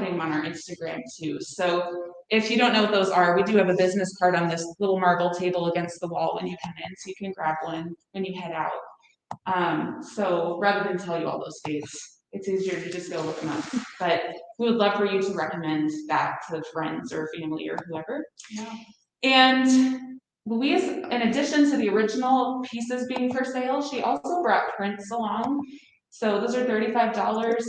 putting them on our Instagram too. So if you don't know what those are, we do have a business card on this little marble table against the wall when you come in, so you can grab one when you head out. So rather than tell you all those dates, it's easier to just go look them up. But we would love for you to recommend that to friends or family or whoever. Yeah. And Louise, in addition to the original pieces being for sale, she also brought prints along. So those are $35.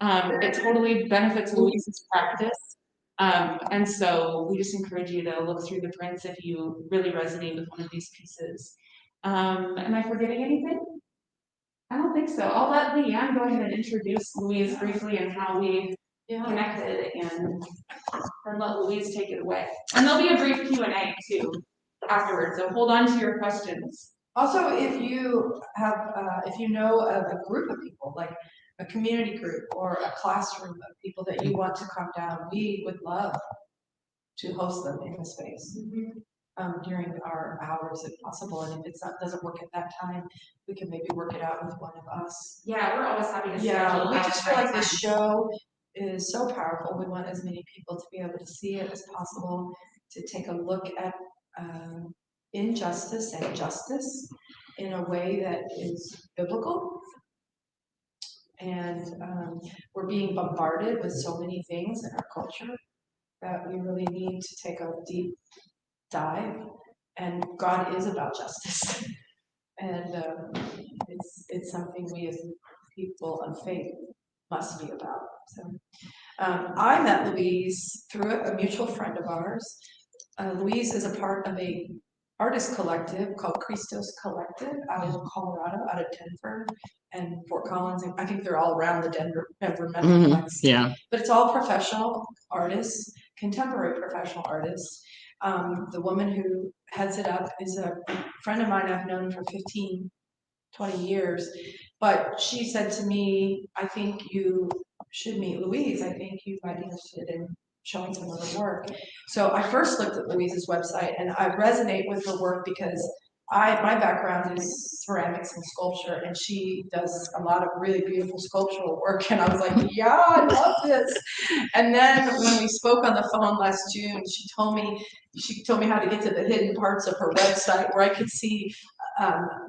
It totally benefits Louise's practice. And so we just encourage you to look through the prints if you really resonate with one of these pieces. Am I forgetting anything? I don't think so. I'll let Leanne go ahead and introduce Louise briefly and how we connected, and then let Louise take it away. And there'll be a brief Q&A too afterwards, so hold on to your questions. Also, if you have, if you know of a group of people, like a community group or a classroom of people that you want to come down, we would love to host them in the space during our hours if possible. And if it doesn't work at that time, we can maybe work it out with one of us. Yeah, we're always happy to schedule. Yeah, we just feel like this show is so powerful. We want as many people to be able to see it as possible, to take a look at injustice and justice in a way that is biblical. And we're being bombarded with so many things in our culture that we really need to take a deep dive. And God is about justice. And it's something we as people of faith must be about. So I met Louise through a mutual friend of ours. Louise is a part of a artist collective called Christos Collective out of Colorado, out of Denver and Fort Collins. And I think they're all around the Denver Metroplex. Yeah. But it's all professional artists, contemporary professional artists. The woman who heads it up is a friend of mine I've known for 15, 20 years. But she said to me, I think you should meet Louise. I think you might be interested in showing some of her work. So I first looked at Louise's website, and I resonate with her work because my background is ceramics and sculpture, and she does a lot of really beautiful sculptural work. And I was like, yeah, I love this. And then when we spoke on the phone last June, she told me how to get to the hidden parts of her website where I could see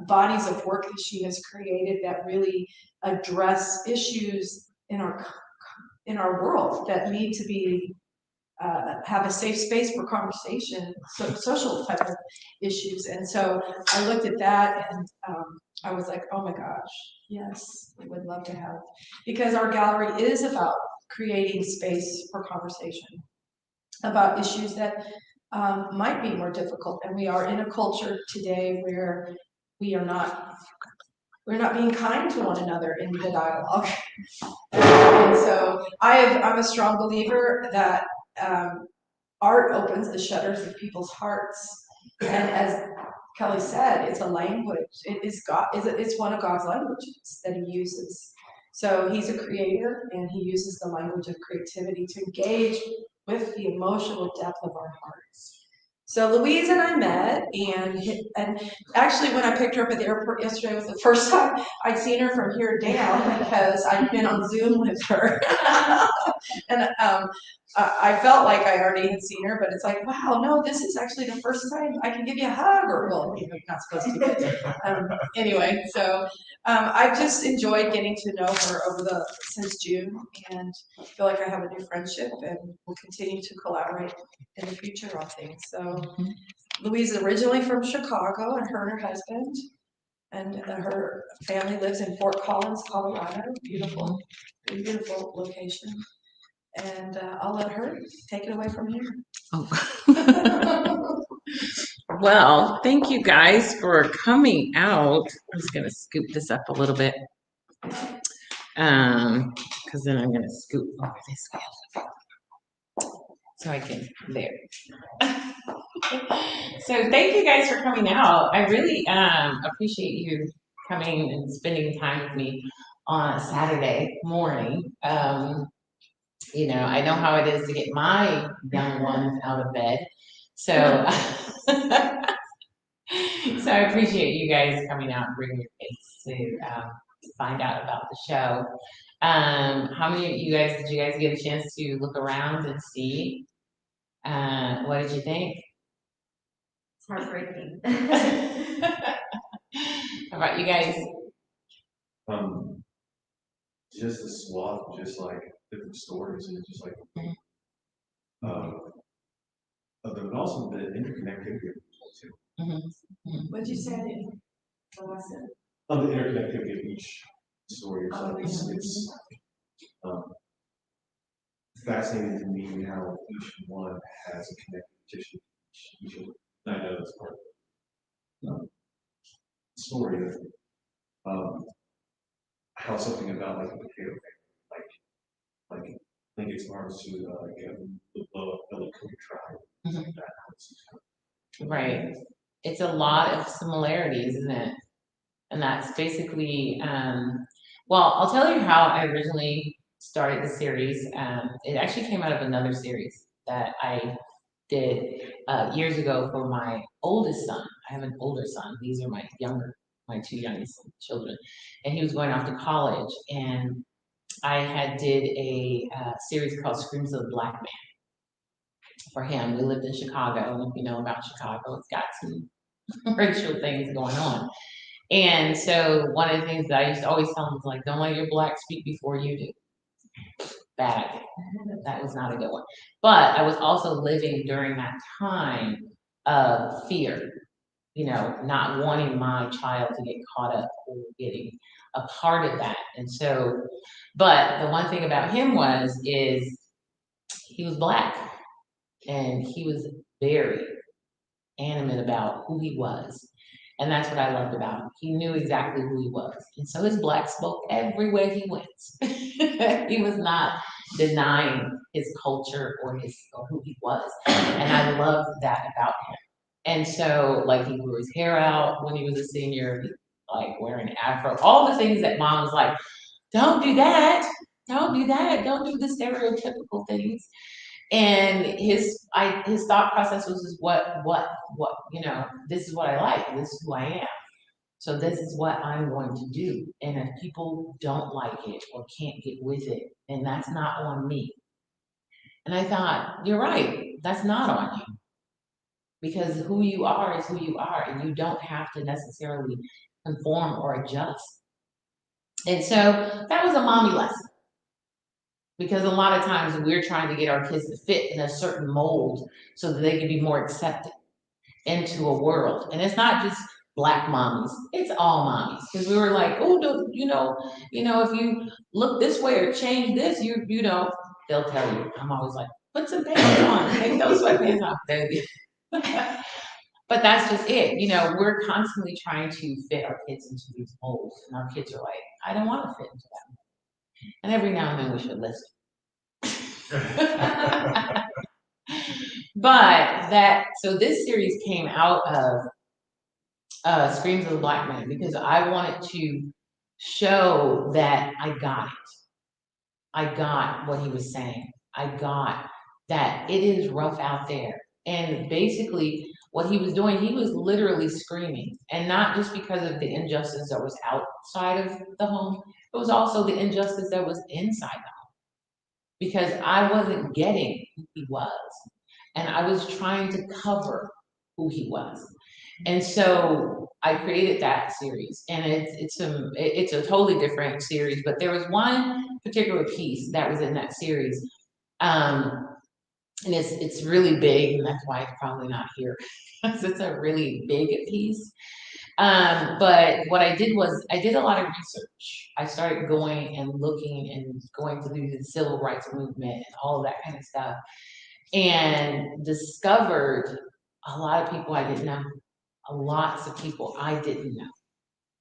bodies of work that she has created that really address issues in our world that need to be have a safe space for conversation, social type of issues. And so I looked at that and I was like, oh my gosh, yes, we would love to have, because our gallery is about creating space for conversation about issues that might be more difficult. And we are in a culture today where we're not being kind to one another in the dialogue. And so I'm a strong believer that art opens the shutters of people's hearts. And as Kelly said, it's a language. It is God. It's one of God's languages that He uses. So He's a creator, and He uses the language of creativity to engage with the emotional depth of our hearts. So Louise and I met, and actually when I picked her up at the airport yesterday was the first time I'd seen her from here down, because I'd been on Zoom with her. And I felt like I already had seen her, but it's like, wow, no, this is actually the first time I can give you a hug, or, well, you're not supposed to. Anyway, so I've just enjoyed getting to know her since June, and feel like I have a new friendship, and we'll continue to collaborate in the future on things. So Louise is originally from Chicago, and her husband, and her family lives in Fort Collins, Colorado. Beautiful, beautiful location. And I'll let her take it away from here. Oh. Well, thank you guys for coming out. I'm just going to scoop this up a little bit, because then I'm going to scoop over this way so I can, there. So thank you guys for coming out. I really appreciate you coming and spending time with me on a Saturday morning. You know, I know how it is to get my young ones out of bed. So, so I appreciate you guys coming out and bringing your kids to find out about the show. How many of you guys, did you guys get a chance to look around and see? What did you think? It's heartbreaking. How about you guys? Just the swath, just like different stories, and just like, but also the interconnectivity of people too. What'd you say? What was it? Of the interconnectivity of each story, so it's fascinating to me how each one has a connective tissue. Each of, I know that's part of the story of how something about like a potato family, like I think it's hard to blow up the Cookie tribe. Right. It's a lot of similarities, isn't it? And that's basically, well, I'll tell you how I originally started the series. It actually came out of another series that I did years ago for my oldest son. I have an older son. These are my two youngest children. And he was going off to college. And I had did a series called Screams of the Black Man for him. We lived in Chicago. And if you know about Chicago, it's got some racial things going on. And so one of the things that I used to always tell them was like, don't let your black speak before you do. Bad idea. That was not a good one. But I was also living during that time of fear, not wanting my child to get caught up or getting a part of that. And so, but the one thing about him is he was black and he was very animate about who he was. And that's what I loved about him. He knew exactly who he was. And so his black spoke everywhere he went. He was not denying his culture or who he was. And I loved that about him. And so like he grew his hair out when he was a senior, like wearing an afro, all the things that mom was like, don't do that. Don't do that. Don't do the stereotypical things. And his thought process was what, this is what I like, this is who I am. So this is what I'm going to do. And if people don't like it or can't get with it, then that's not on me. And I thought, you're right, that's not on you. Because who you are is who you are, and you don't have to necessarily conform or adjust. And so that was a mommy lesson. Because a lot of times we're trying to get our kids to fit in a certain mold so that they can be more accepted into a world. And it's not just black mommies, it's all mommies. Because we were like, oh, if you look this way or change this, they'll tell you. I'm always like, put some pants on, take those sweatpants off, baby. But that's just it. We're constantly trying to fit our kids into these molds. And our kids are like, I don't want to fit into that. And every now and then we should listen. So this series came out of Screams of the Black Man because I wanted to show that I got it. I got what he was saying. I got that it is rough out there. And basically what he was doing, he was literally screaming. And not just because of the injustice that was outside of the home, it was also the injustice that was inside the home. Because I wasn't getting who he was. And I was trying to cover who he was. And so I created that series. And it's a totally different series, but there was one particular piece that was in that series. And it's really big, and that's why it's probably not here. Because it's a really big piece. But what I did was I did a lot of research. I started going and looking and going through the civil rights movement and all of that kind of stuff, and discovered a lot of people I didn't know, lots of people I didn't know,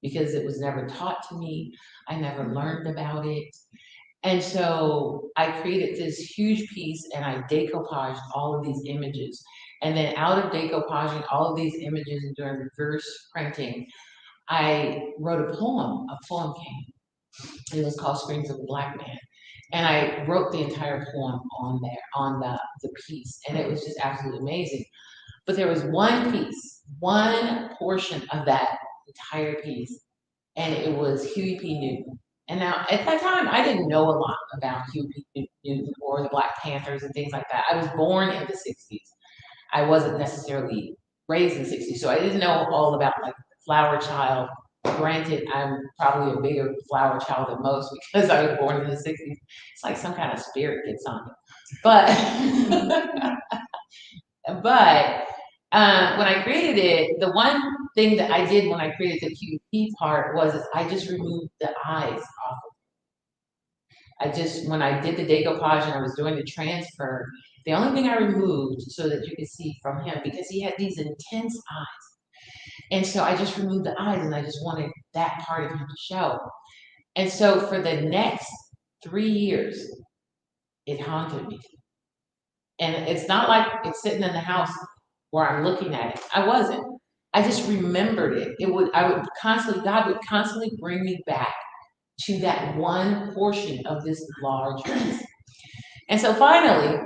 because it was never taught to me. I never learned about it. And so I created this huge piece and I decoupaged all of these images. And then out of decoupaging all of these images and doing reverse printing, I wrote a poem came. It was called Screams of the Black Man. And I wrote the entire poem on there, on the piece. And it was just absolutely amazing. But there was one piece, one portion of that entire piece, and it was Huey P. Newton. And now at that time, I didn't know a lot about Cupid or the Black Panthers and things like that. I was born in the 60s. I wasn't necessarily raised in the 60s, so I didn't know all about like Flower Child. Granted, I'm probably a bigger Flower Child than most because I was born in the 60s. It's like some kind of spirit gets on me. But but when I created it, the one thing that I did when I created the QP part was I just removed the eyes off. When I did the decoupage and I was doing the transfer, the only thing I removed so that you could see from him, because he had these intense eyes. And so I just removed the eyes and I just wanted that part of him to show. And so for the next 3 years, it haunted me. And it's not like it's sitting in the house where I'm looking at it. I wasn't. I just remembered it. God would constantly bring me back to that one portion of this large piece. And so finally,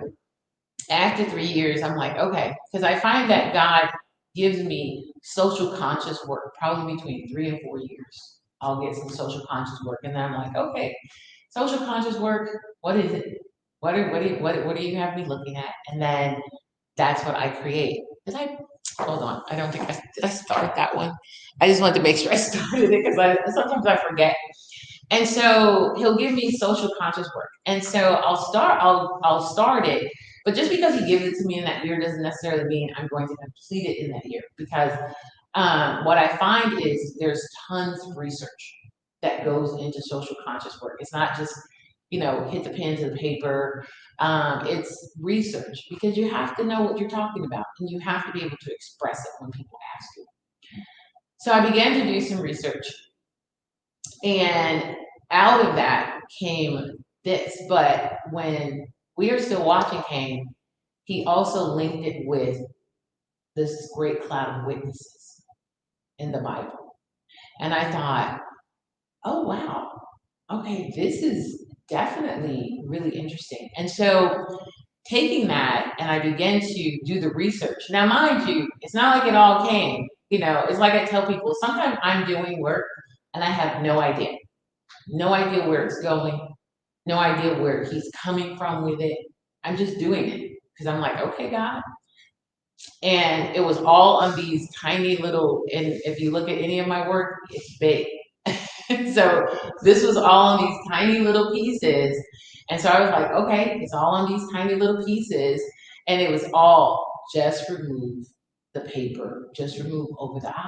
after 3 years, I'm like, okay, because I find that God gives me social conscious work, probably between 3 and 4 years. I'll get some social conscious work, and then I'm like, okay, social conscious work, what is it? What do you have me looking at? And then that's what I create. Hold on, I don't think did I start that one? I just wanted to make sure I started it because sometimes I forget. And so he'll give me social conscious work. And so I'll start it. But just because he gives it to me in that year doesn't necessarily mean I'm going to complete it in that year. Because what I find is there's tons of research that goes into social conscious work. It's not just, hit the pen to the paper. It's research because you have to know what you're talking about and you have to be able to express it when people ask you. So I began to do some research. And out of that came this. But when We Are Still Watching came, he also linked it with this great cloud of witnesses in the Bible. And I thought, oh, wow. Okay, this is definitely really interesting. And so taking that, and I began to do the research. Now, mind you, it's not like it all came. It's like I tell people, sometimes I'm doing work and I have no idea. No idea where it's going. No idea where he's coming from with it. I'm just doing it because I'm like, okay, God. And it was all on these tiny little, and if you look at any of my work, it's big. So this was all on these tiny little pieces. And so I was like, okay, it's all on these tiny little pieces. And it was all just remove the paper, just remove over the eyes.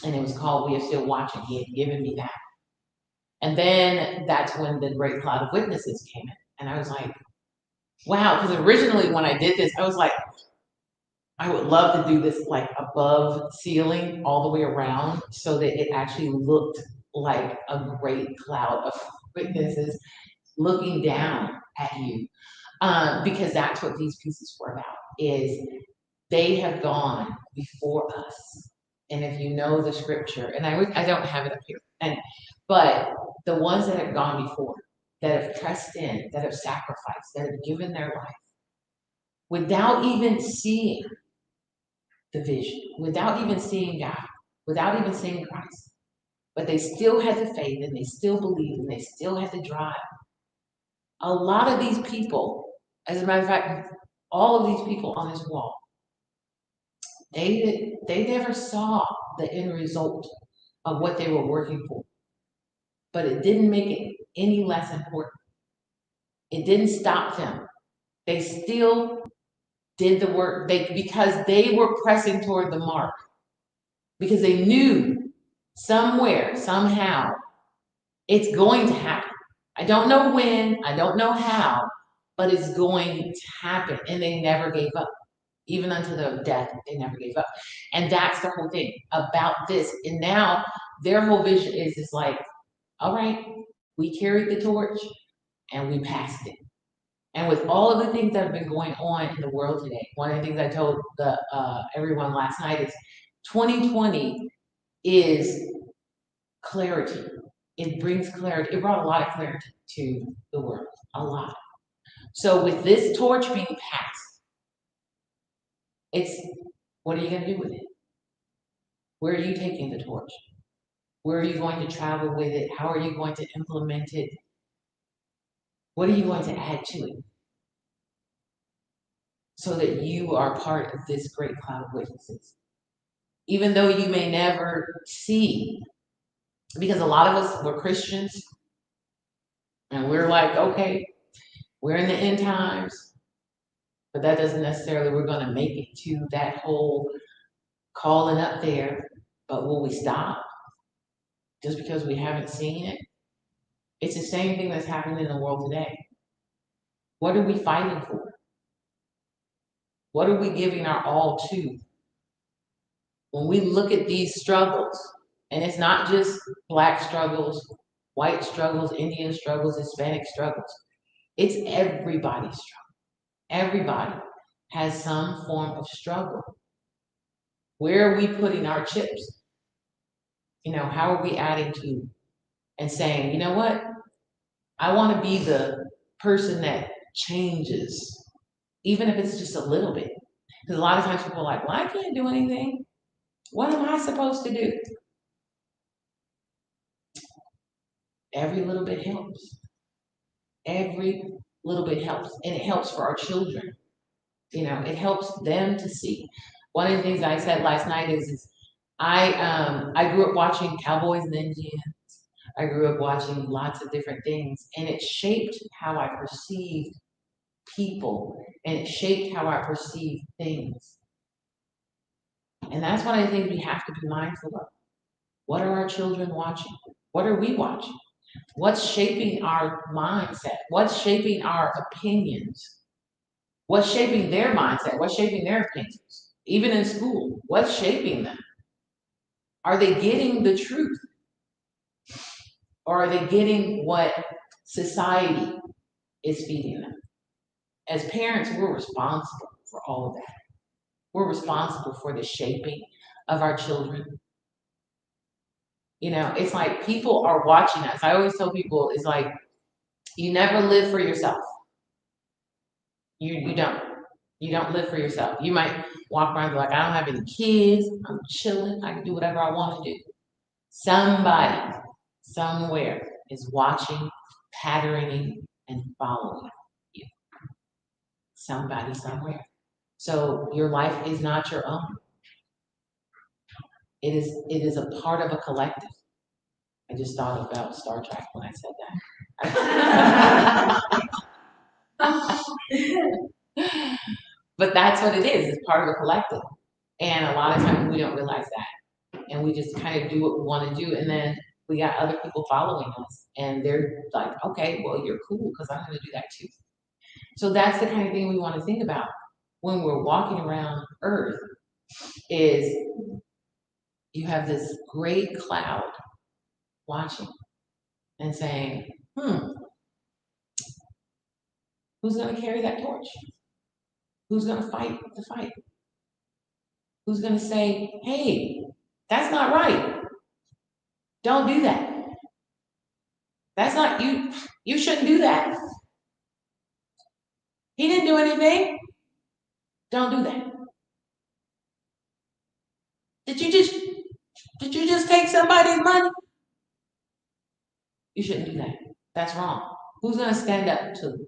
And it was called We Are Still Watching. He had given me that. And then that's when the great cloud of witnesses came in. And I was like, wow, because originally when I did this, I was like, I would love to do this like above ceiling all the way around so that it actually looked like a great cloud of witnesses looking down at you. Because that's what these pieces were about, is they have gone before us. And if you know the scripture, and I don't have it up here, but the ones that have gone before, that have pressed in, that have sacrificed, that have given their life, without even seeing the vision, without even seeing God, without even seeing Christ. But they still had the faith and they still believed and they still had the drive. A lot of these people, as a matter of fact, all of these people on this wall, they never saw the end result of what they were working for. But it didn't make it any less important. It didn't stop them. They still did the work because they were pressing toward the mark. Because they knew somewhere, somehow, it's going to happen. I don't know when, I don't know how, but it's going to happen. And they never gave up. Even unto their death, they never gave up. And that's the whole thing about this. And now their whole vision is like, all right, we carried the torch and we passed it. And with all of the things that have been going on in the world today, one of the things I told everyone last night is 2020 is clarity. It brings clarity. It brought a lot of clarity to the world, a lot. So with this torch being passed, it's, what are you going to do with it? Where are you taking the torch? Where are you going to travel with it? How are you going to implement it? What are you going to add to it? So that you are part of this great cloud of witnesses. Even though you may never see, because a lot of us were Christians, and we're like, okay, we're in the end times, but that doesn't necessarily we're going to make it to that whole calling up there. But will we stop just because we haven't seen it? It's the same thing that's happening in the world today. What are we fighting for? What are we giving our all to? When we look at these struggles, and it's not just Black struggles, white struggles, Indian struggles, Hispanic struggles, it's everybody's struggle. Everybody has some form of struggle. Where are we putting our chips? How are we adding to and saying, you know what? I want to be the person that changes, even if it's just a little bit. Because a lot of times people are like, well, I can't do anything. What am I supposed to do? Every little bit helps. Every little bit helps. And it helps for our children. It helps them to see. One of the things I said last night is I grew up watching Cowboys and Indians. I grew up watching lots of different things, and it shaped how I perceived people, and it shaped how I perceive things. And that's what I think we have to be mindful of. What are our children watching? What are we watching? What's shaping our mindset? What's shaping our opinions? What's shaping their mindset? What's shaping their opinions? Even in school, what's shaping them? Are they getting the truth? Or are they getting what society is feeding them? As parents, we're responsible for all of that. We're responsible for the shaping of our children. It's like people are watching us. I always tell people, it's like, you never live for yourself. You don't. You don't live for yourself. You might walk around and be like, I don't have any kids. I'm chilling. I can do whatever I want to do. Somebody, somewhere is watching, patterning, and following you. Somebody, somewhere. So your life is not your own. It is a part of a collective. I just thought about Star Trek when I said that. But that's what it is. It's part of a collective. And a lot of times we don't realize that. And we just kind of do what we want to do. And then we got other people following us. And they're like, okay, well, you're cool because I'm going to do that too. So that's the kind of thing we want to think about when we're walking around Earth is you have this great cloud watching and saying, who's going to carry that torch? Who's going to fight the fight? Who's going to say, hey, that's not right. Don't do that. That's not, you shouldn't do that. He didn't do anything. Don't do that. Did you just take somebody's money? You shouldn't do that. That's wrong. Who's going to stand up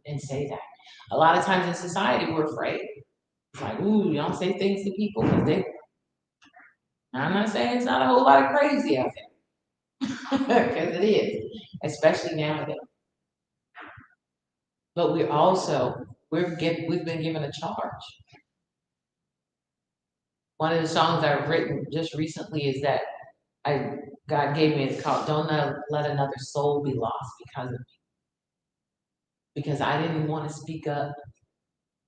and say that? A lot of times in society, we're afraid. It's like, ooh, you don't say things to people because I'm not saying it's not a whole lot of crazy out there. Because it is, especially nowadays. But we've been given a charge. One of the songs I've written just recently is that God gave me, it's called Don't Let Another Soul Be Lost Because of Me. Because I didn't want to speak up,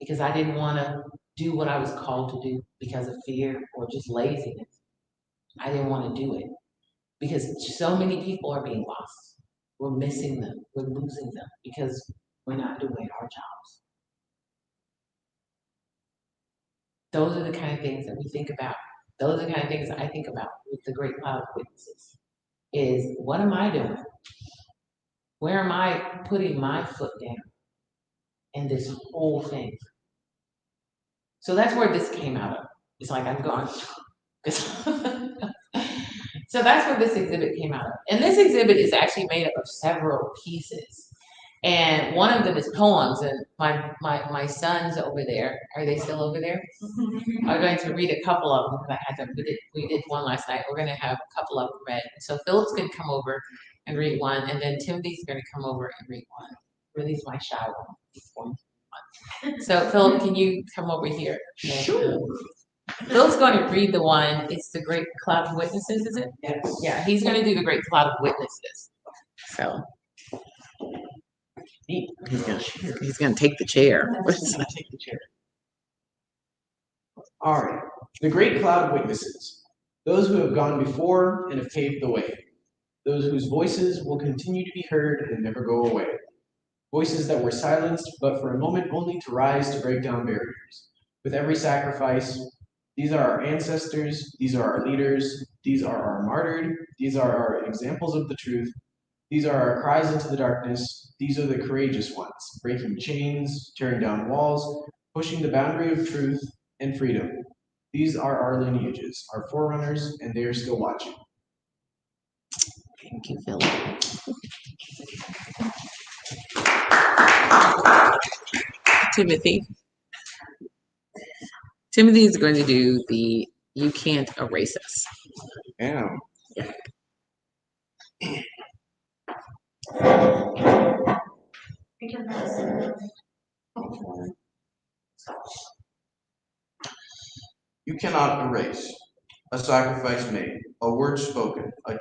because I didn't want to do what I was called to do because of fear or just laziness. I didn't want to do it because so many people are being lost. We're missing them, we're losing them because we're not doing our jobs. Those are the kind of things that we think about. Those are the kind of things that I think about with the great cloud of witnesses. Is what am I doing? Where am I putting my foot down in this whole thing? So that's where this came out of. It's like I'm going. So that's where this exhibit came out of. And this exhibit is actually made up of several pieces. And one of them is poems. And my sons over there, are they still over there? Are going to read a couple of them. I had them, we did one last night. We're going to have a couple of them read. So Philip's going to come over and read one. And then Timothy's going to come over and read one. Release my shy one. So Philip, can you come over here? Sure. Phil's going to read the one, it's the Great Cloud of Witnesses, is it? Yes. Yeah, he's going to do the Great Cloud of Witnesses. So he's going to take the chair. Take the chair. All right. The great cloud of witnesses. Those who have gone before and have paved the way. Those whose voices will continue to be heard and never go away. Voices that were silenced, but for a moment only to rise to break down barriers. With every sacrifice, these are our ancestors, these are our leaders, these are our martyred, these are our examples of the truth, these are our cries into the darkness, these are the courageous ones, breaking chains, tearing down walls, pushing the boundary of truth and freedom. These are our lineages, our forerunners, and they are still watching. Thank you, Philip. Timothy. Timothy is going to do the You Can't Erase Us. Yeah. You cannot erase a sacrifice made, a word spoken, a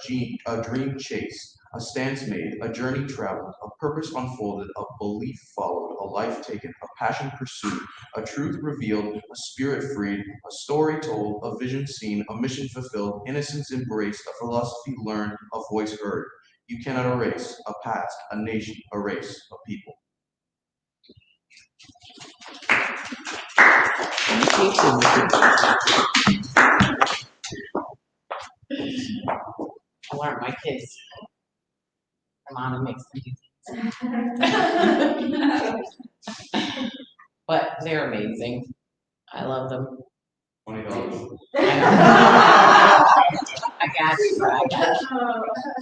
dream chased, a stance made, a journey traveled, a purpose unfolded, a belief followed, a life taken, a passion pursued, a truth revealed, a spirit freed, a story told, a vision seen, a mission fulfilled, innocence embraced, a philosophy learned, a voice heard. You cannot erase a past, a nation, a race, a people. I learned my kids. My mom makes them do but they're amazing. I love them. $20.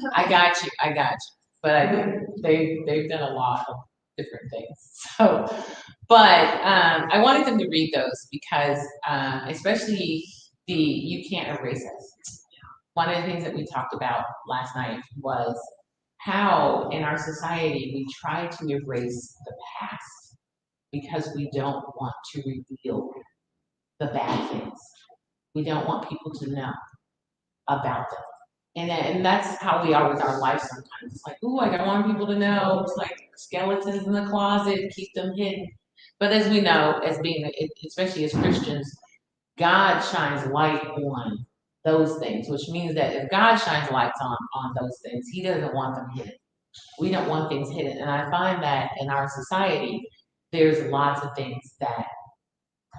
I got you. But they've done a lot of different things. So, but I wanted them to read those because especially the You Can't Erase Us. One of the things that we talked about last night was how in our society we try to erase the past because we don't want to reveal the bad things. We don't want people to know about them. And that's how we are with our life sometimes. It's like, ooh, I don't want people to know. It's like skeletons in the closet, keep them hidden. But as we know, as being, especially as Christians, God shines light on those things, which means that if God shines lights on those things, he doesn't want them hidden. We don't want things hidden. And I find that in our society, there's lots of things that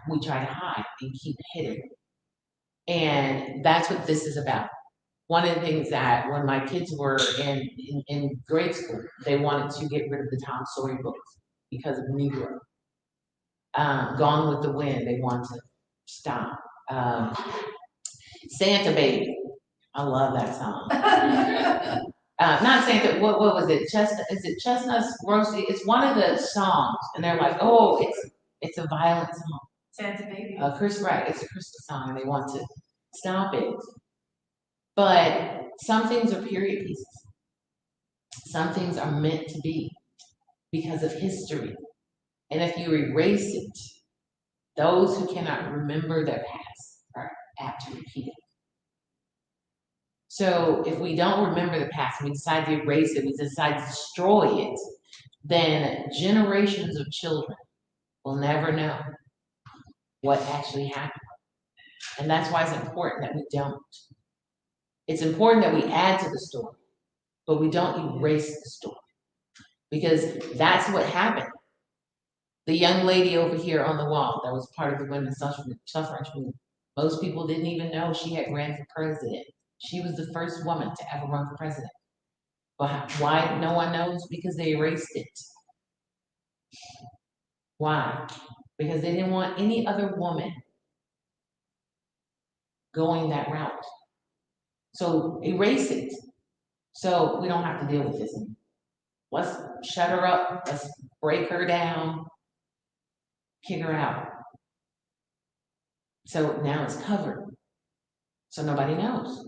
we try to hide and keep hidden. And that's what this is about. One of the things that when my kids were in grade school, they wanted to get rid of the Tom Sawyer books because of Negro. Gone with the Wind, they wanted to stop. Santa Baby, I love that song. Not Santa, what was it? Is it Chestnuts Roasted? It's one of the songs, and they're like, oh, it's a violent song. Santa Baby. Right, it's a Christmas song, and they want to stop it. But some things are period pieces. Some things are meant to be because of history. And if you erase it, those who cannot remember their past are apt to repeat it. So if we don't remember the past, we decide to erase it, we decide to destroy it, then generations of children will never know what actually happened. And that's why it's important that we don't. It's important that we add to the story, but we don't erase the story. Because that's what happened. The young lady over here on the wall that was part of the women's suffrage movement, most people didn't even know she had ran for president. She was the first woman to ever run for president. But why no one knows? Because they erased it. Why? Because they didn't want any other woman going that route. So erase it. So we don't have to deal with this anymore. Let's shut her up. Let's break her down. Kick her out. So now it's covered. So nobody knows.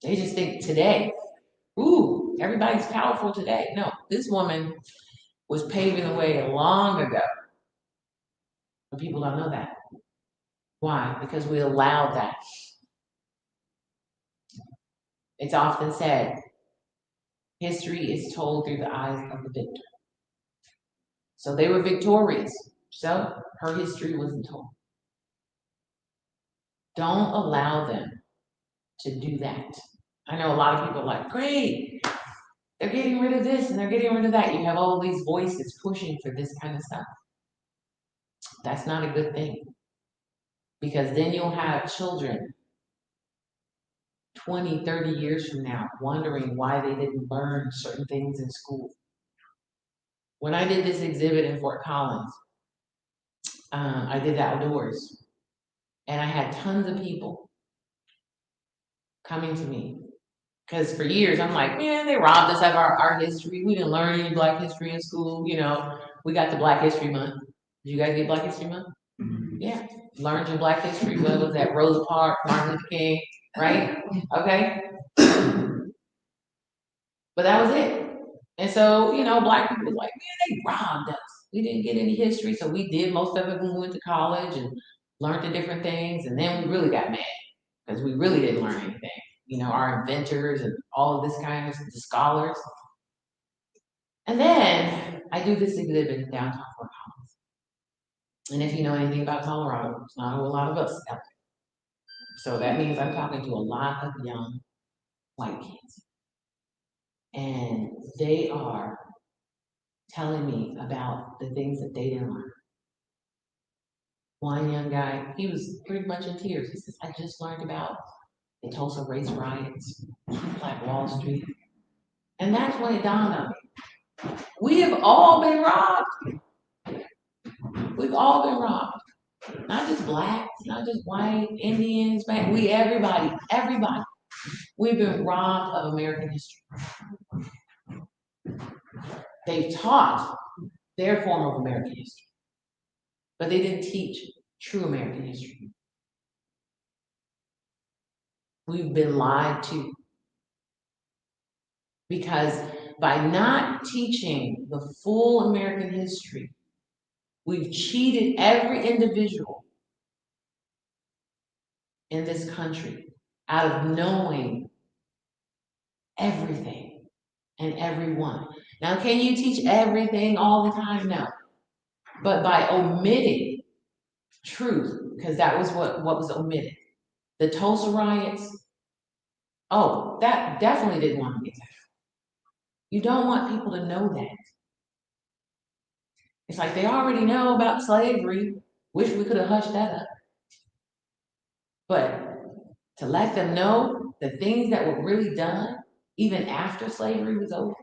They just think today, ooh, everybody's powerful today. No, this woman was paving the way long ago. But people don't know that. Why? Because we allowed that. It's often said, history is told through the eyes of the victor. So they were victorious. So her history wasn't told. Don't allow them to do that. I know a lot of people are like, great, they're getting rid of this and they're getting rid of that. You have all these voices pushing for this kind of stuff. That's not a good thing. Because then you'll have children 20, 30 years from now wondering why they didn't learn certain things in school. When I did this exhibit in Fort Collins, I did outdoors, and I had tons of people coming to me. Because for years, I'm like, man, they robbed us of our history. We didn't learn any Black history in school. You know, we got the Black History Month. Did you guys get Black History Month? Yeah. Learned your Black history. What was that? Rosa Parks, Martin Luther King, right? Okay. But that was it. And so, you know, Black people was like, man, they robbed us. We didn't get any history. So we did most of it when we went to college and learned the different things. And then we really got mad because we really didn't learn anything. You know, our inventors and all of this kind of the scholars. And then I do this exhibit in downtown Fort Collins. And if you know anything about Colorado, it's not a whole lot of us out there. So that means I'm talking to a lot of young white kids. And they are telling me about the things that they didn't learn. One young guy, he was pretty much in tears. He says, I just learned about the Tulsa race riots, Black Wall Street. And that's when it dawned on me. We have all been robbed. We've all been robbed. Not just Blacks, not just white, Indians, man. We, everybody. We've been robbed of American history. They've taught their form of American history, but they didn't teach true American history. We've been lied to. Because by not teaching the full American history, we've cheated every individual in this country out of knowing everything and everyone. Now, can you teach everything all the time? No. But by omitting truth, because that was what was omitted. The Tulsa riots, oh, that definitely didn't want to get that. You don't want people to know that. It's like they already know about slavery. Wish we could have hushed that up. But to let them know the things that were really done, even after slavery was over,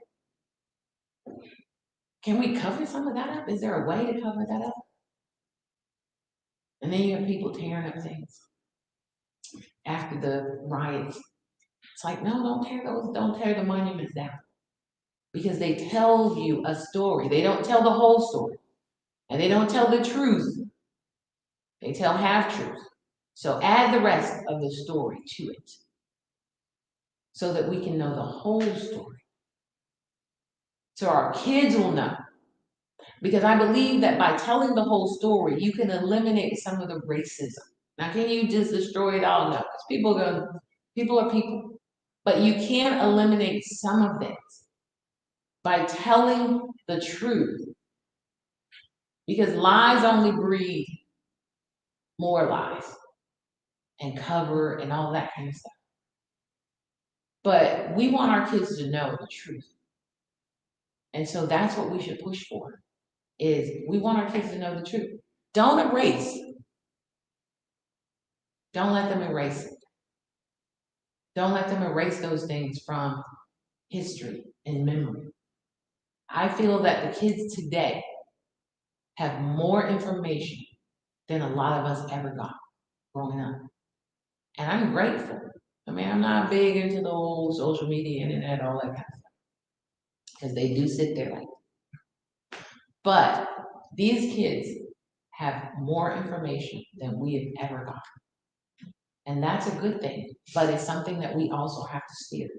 can we cover some of that up? Is there a way to cover that up? And then you have people tearing up things after the riots. It's like, no, don't tear the monuments down. Because they tell you a story. They don't tell the whole story. And they don't tell the truth. They tell half-truths. So add the rest of the story to it so that we can know the whole story. So our kids will know. Because I believe that by telling the whole story, you can eliminate some of the racism. Now, can you just destroy it all? No, because people are people. But you can eliminate some of this by telling the truth. Because lies only breed more lies and cover and all that kind of stuff. But we want our kids to know the truth. And so that's what we should push for, is we want our kids to know the truth. Don't erase. Don't let them erase it. Don't let them erase those things from history and memory. I feel that the kids today have more information than a lot of us ever got growing up. And I'm grateful. I mean, I'm not big into the whole social media, internet, all that kind of stuff. Because they do sit there like, but these kids have more information than we have ever gotten. And that's a good thing, but it's something that we also have to steer.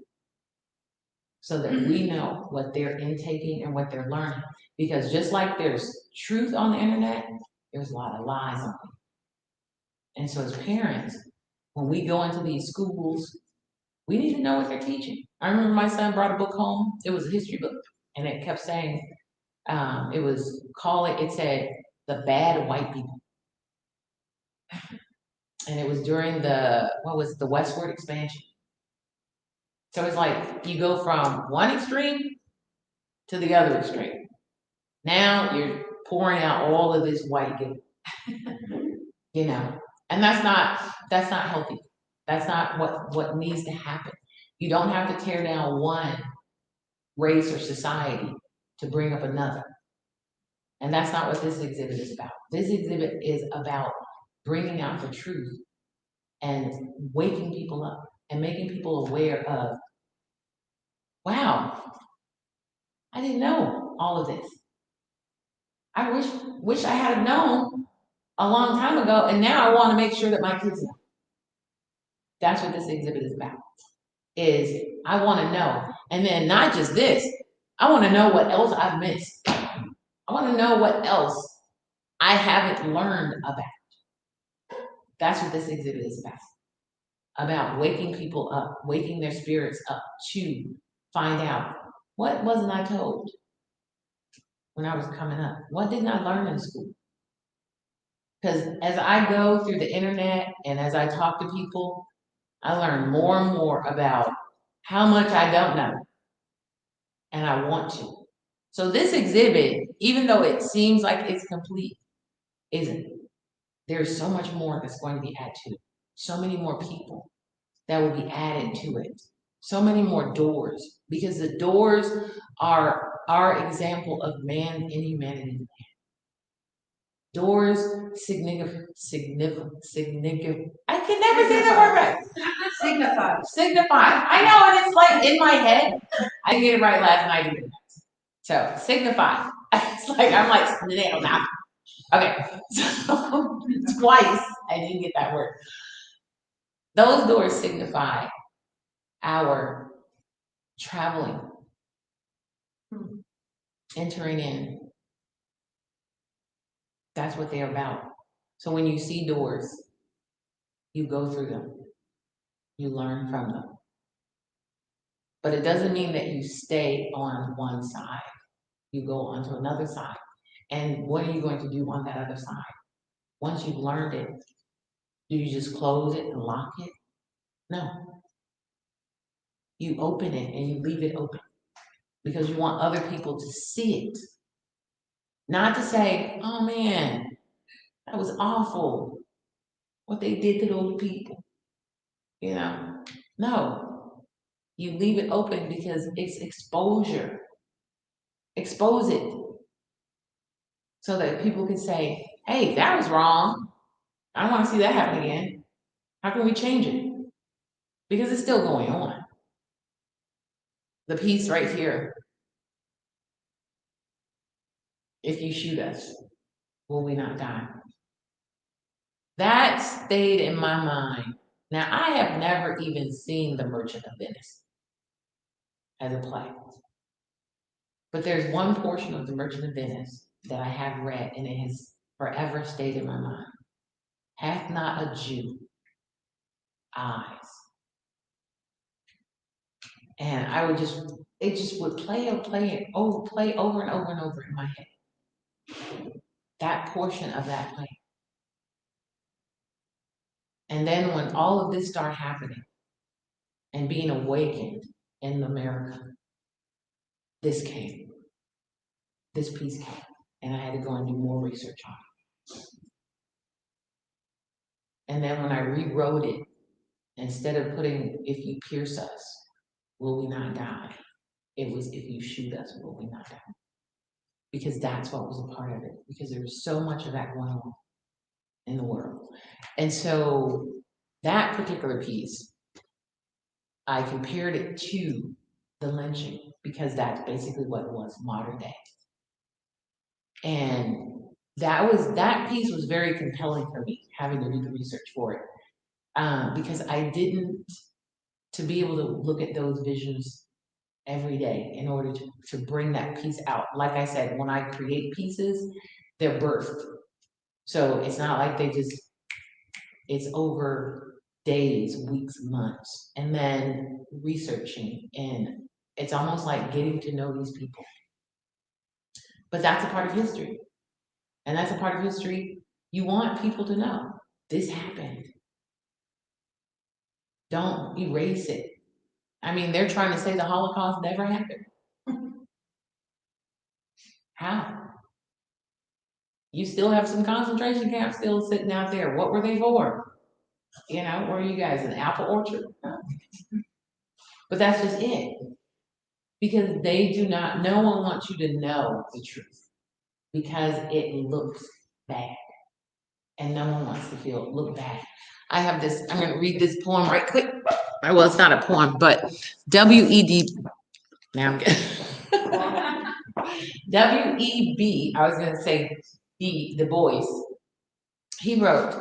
So that we know what they're intaking and what they're learning. Because just like there's truth on the internet, there's a lot of lies on it. And so as parents, when we go into these schools, we need to know what they're teaching. I remember my son brought a book home. It was a history book, and it kept saying, it said, The Bad White People. And it was during the westward expansion. So it's like you go from one extreme to the other extreme. Now you're pouring out all of this white guilt, you know, and that's not healthy. That's not what needs to happen. You don't have to tear down one race or society to bring up another. And that's not what this exhibit is about. This exhibit is about bringing out the truth and waking people up and making people aware of, wow, I didn't know all of this. I wish I had known a long time ago, and now I want to make sure that my kids know. That's what this exhibit is about. Is I want to know, and then not just this, I want to know what else I've missed. I want to know what else I haven't learned about. That's what this exhibit is about waking people up, waking their spirits up to find out, what wasn't I told when I was coming up? What didn't I learn in school? Because as I go through the internet and as I talk to people, I learn more and more about how much I don't know, and I want to. So this exhibit, even though it seems like it's complete, isn't. There's so much more that's going to be added to it. So many more people that will be added to it. So many more doors, because the doors are our example of man and humanity. Doors significant. I can never say that word right. Signify. I know, and it's like in my head. I didn't get it right last night either. So signify. It's like I'm like nailed out. Okay, so twice I didn't get that word. Those doors signify our traveling, entering in. That's what they're about. So when you see doors, you go through them. You learn from them. But it doesn't mean that you stay on one side. You go onto another side. And what are you going to do on that other side? Once you've learned it, do you just close it and lock it? No. You open it and you leave it open because you want other people to see it. Not to say, oh man, that was awful, what they did to those people. You know, no. You leave it open because it's exposure. Expose it so that people can say, hey, that was wrong. I don't want to see that happen again. How can we change it? Because it's still going on. The piece right here. If you shoot us, will we not die? That stayed in my mind. Now, I have never even seen The Merchant of Venice as a play. But there's one portion of The Merchant of Venice that I have read, and it has forever stayed in my mind. Hath not a Jew eyes? And I would it just would play over and over and over in my head. That portion of that play. And then when all of this started happening and being awakened in America, this came. This piece came. And I had to go and do more research on it. And then when I rewrote it, instead of putting, if you pierce us, will we not die? It was, if you shoot us, will we not die? Because that's what was a part of it. Because there was so much of that going on in the world. And so that particular piece I compared it to the lynching because that's basically what it was, modern day. And that piece was very compelling for me, having to do the research for it. Because I didn't, to be able to look at those visions every day in order to bring that piece out. Like I said, when I create pieces, they're birthed. So it's not like it's over days, weeks, months, and then researching. And it's almost like getting to know these people. But that's a part of history. And that's a part of history you want people to know. This happened. Don't erase it. I mean, they're trying to say the Holocaust never happened. How? You still have some concentration camps still sitting out there. What were they for? You know, were you guys an apple orchard? No. But that's just it. Because they do not, no one wants you to know the truth. Because it looks bad. And no one wants to look bad. I have this, I'm going to read this poem right quick. Well, it's not a poem, but W.E.D. Now I'm getting W.E.B. I was going to say Dubois. He wrote,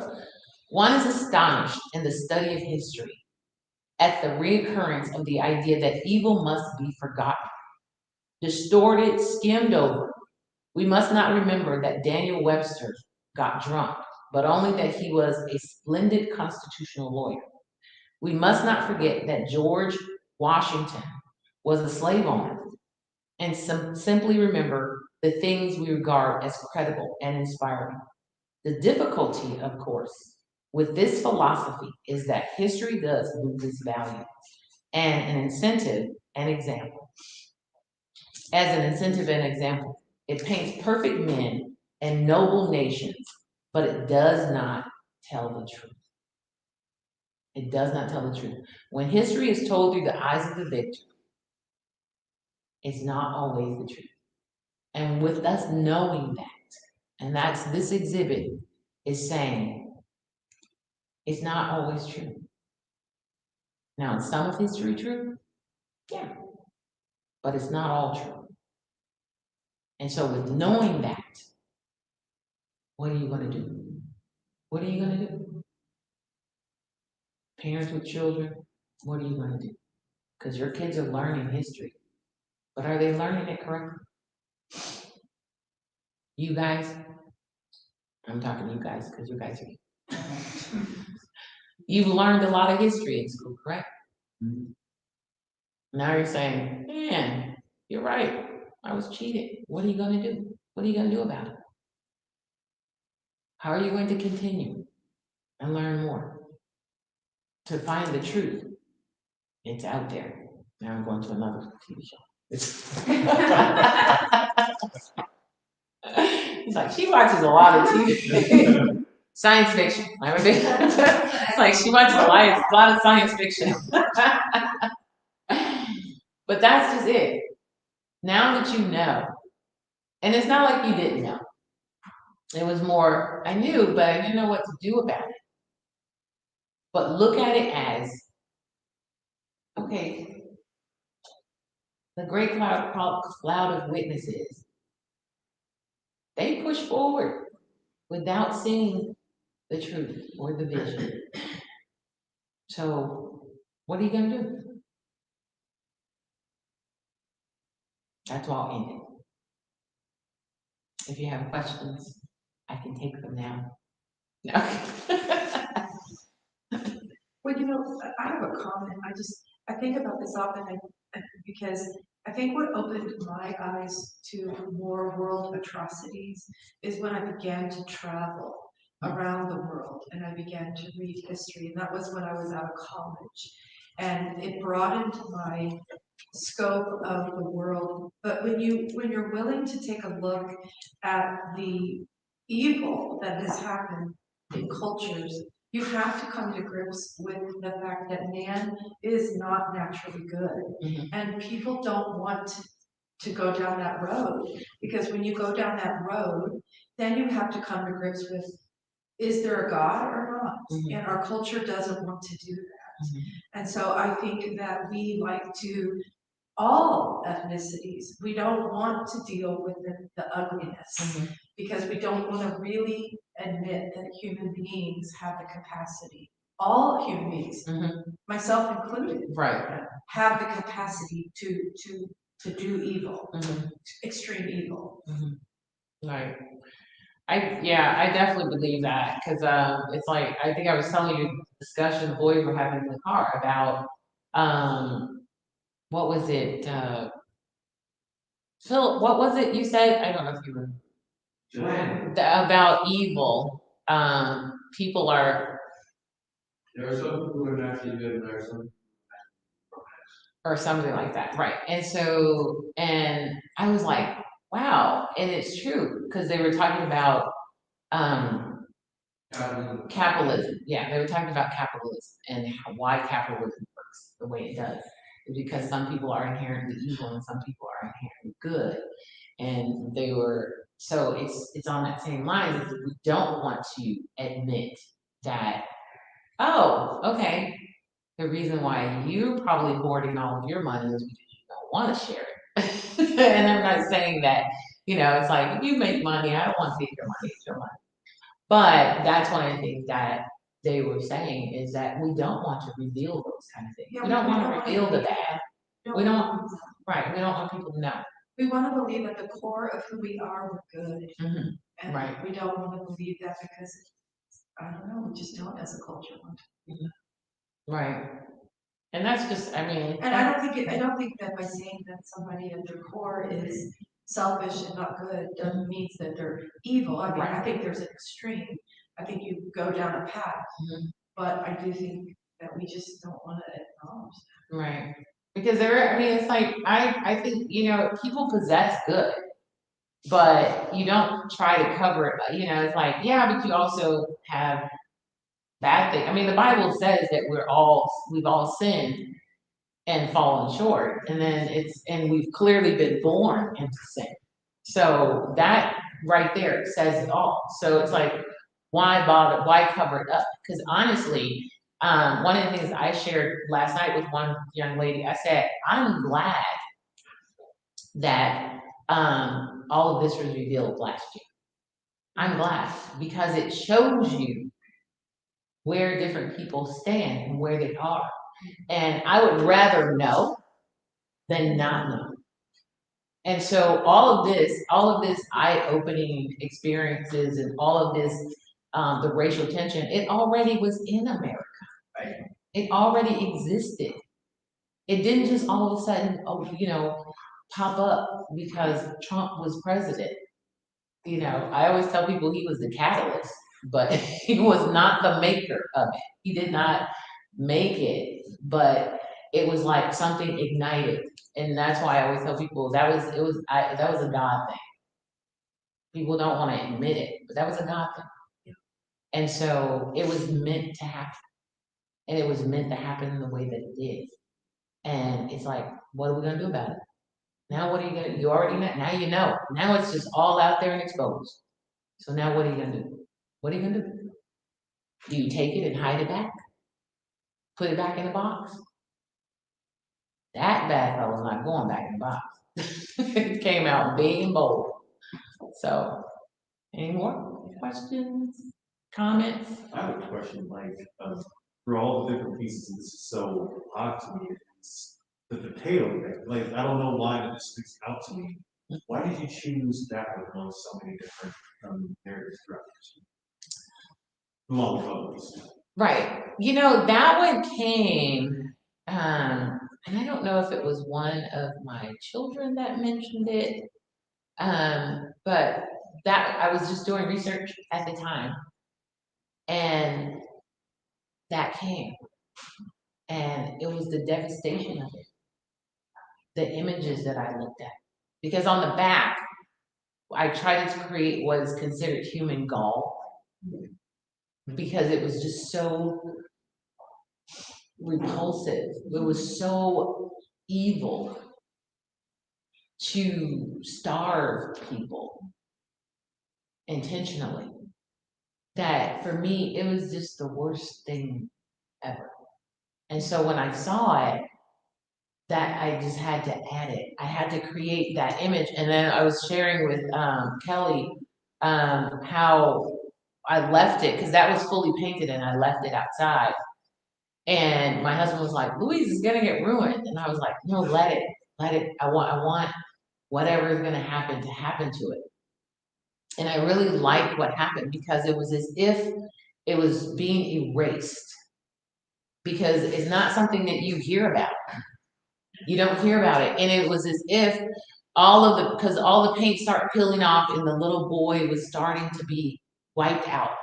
"One is astonished in the study of history at the recurrence of the idea that evil must be forgotten, distorted, skimmed over. We must not remember that Daniel Webster got drunk, but only that he was a splendid constitutional lawyer. We must not forget that George Washington was a slave owner, and simply remember the things we regard as credible and inspiring. The difficulty, of course, with this philosophy is that history does lose its value and an incentive and example. As an incentive and example, it paints perfect men and noble nations, but it does not tell the truth. It does not tell the truth. When history is told through the eyes of the victor, it's not always the truth. And with us knowing that, and that's this exhibit is saying, it's not always true. Now, is some of history true? Yeah. But it's not all true. And so with knowing that, what are you going to do? What are you going to do? Parents with children, what are you going to do? Because your kids are learning history. But are they learning it correctly? You guys, I'm talking to you guys because you guys are you've learned a lot of history in school, correct? Mm-hmm. Now you're saying, man, you're right. I was cheated. What are you going to do? What are you going to do about it? How are you going to continue and learn more? To find the truth, it's out there. Now I'm going to another TV show. It's like she watches a lot of TV. Science fiction. It's like she watches a lot of science fiction. But that's just it. Now that you know, and it's not like you didn't know. It was more, I knew, but I didn't know what to do about it. But look at it as, okay, the great cloud of witnesses, they push forward without seeing the truth or the vision. So what are you going to do? That's all in it. If you have questions, I can take them now. No. Well, you know, I have a comment. I think about this often because I think what opened my eyes to more world atrocities is when I began to travel around the world and I began to read history. And that was when I was out of college. And it broadened my scope of the world. But when you're willing to take a look at the evil that has happened in cultures, you have to come to grips with the fact that man is not naturally good. Mm-hmm. And people don't want to go down that road, because when you go down that road, then you have to come to grips with, is there a God or not? Mm-hmm. And our culture doesn't want to do that. And so I think that we like to, all ethnicities, we don't want to deal with the ugliness because we don't want to really admit that human beings have the capacity, all human beings, myself included, Right. have the capacity to do evil, extreme evil. Right. I definitely believe that because it's like I think I was telling you the discussion the boys were having in the car about what was it Phil, what was it you said? I don't know if you were about evil. People are There are some people who are naturally good and there are some. or something like that, right? And so, and I was like, wow, and it's true because they were talking about capitalism. Yeah, they were talking about capitalism and why capitalism works the way it does. Is because some people are inherently evil and some people are inherently good. And they were so it's on that same line that we don't want to admit that, oh, okay, the reason why you're probably hoarding all of your money is because you don't want to share it. And I'm not saying that, it's like if you make money, I don't want to take your money, it's your money. But that's one of the things that they were saying is that we don't want to reveal those kind of things. Yeah, we don't want to reveal the bad. We don't, right, we don't want people to know. We want to believe at the core of who we are, we're good. And Right. we don't want to believe that because, I don't know, we just don't as a culture. Right. And that's just, I mean. And I don't think that by saying that somebody at their core is selfish and not good doesn't mean that they're evil. I mean, I think there's an extreme. I think you go down a path, but I do think that we just don't want to acknowledge that. Right. Because it's like, I think, people possess good, but you don't try to cover it. It's like, yeah, but you also have bad things. I mean, the Bible says that we've all sinned and fallen short. And then and we've clearly been born into sin. So that right there says it all. So it's like, why bother? Why cover it up? Because honestly, one of the things I shared last night with one young lady, I said, I'm glad that all of this was revealed last year. I'm glad because it shows you where different people stand and where they are. And I would rather know than not know. And so all of this eye-opening experiences and all of this, the racial tension, it already was in America. Right. It already existed. It didn't just all of a sudden, pop up because Trump was president. I always tell people he was the catalyst, but he was not the maker of it. He did not make it, but it was like something ignited. And that's why I always tell people that was a God thing. People don't want to admit it, but that was a God thing. And so it was meant to happen. And it was meant to happen in the way that it did. And it's like, what are we gonna do about it? Now what are you gonna do? You already know, now you know. Now it's just all out there and exposed. So now what are you gonna do? What are you gonna do? Do you take it and hide it back? Put it back in the box? That bad fellow's not going back in the box. It came out big and bold. So, any more questions, comments? I have a question, like, for all the different pieces, and this is so odd to me, it's the potato thing. Like, I don't know why that just sticks out to me. Why did you choose that one among so many different narrative structures? Among others. Right. That one came, and I don't know if it was one of my children that mentioned it, but that I was just doing research at the time, and that came, and it was the devastation of it, the images that I looked at, because on the back, I tried to create what is considered human gall, because it was just so repulsive. It was so evil to starve people intentionally that for me, it was just the worst thing ever. And so when I saw it, that I just had to add it. I had to create that image. And then I was sharing with Kelly how I left it, because that was fully painted and I left it outside. And my husband was like, Louise is gonna get ruined. And I was like, no, let it. I want whatever is gonna happen to happen to it. And I really liked what happened, because it was as if it was being erased. Because it's not something that you hear about. You don't hear about it. And it was as if because all the paint started peeling off and the little boy was starting to be wiped out.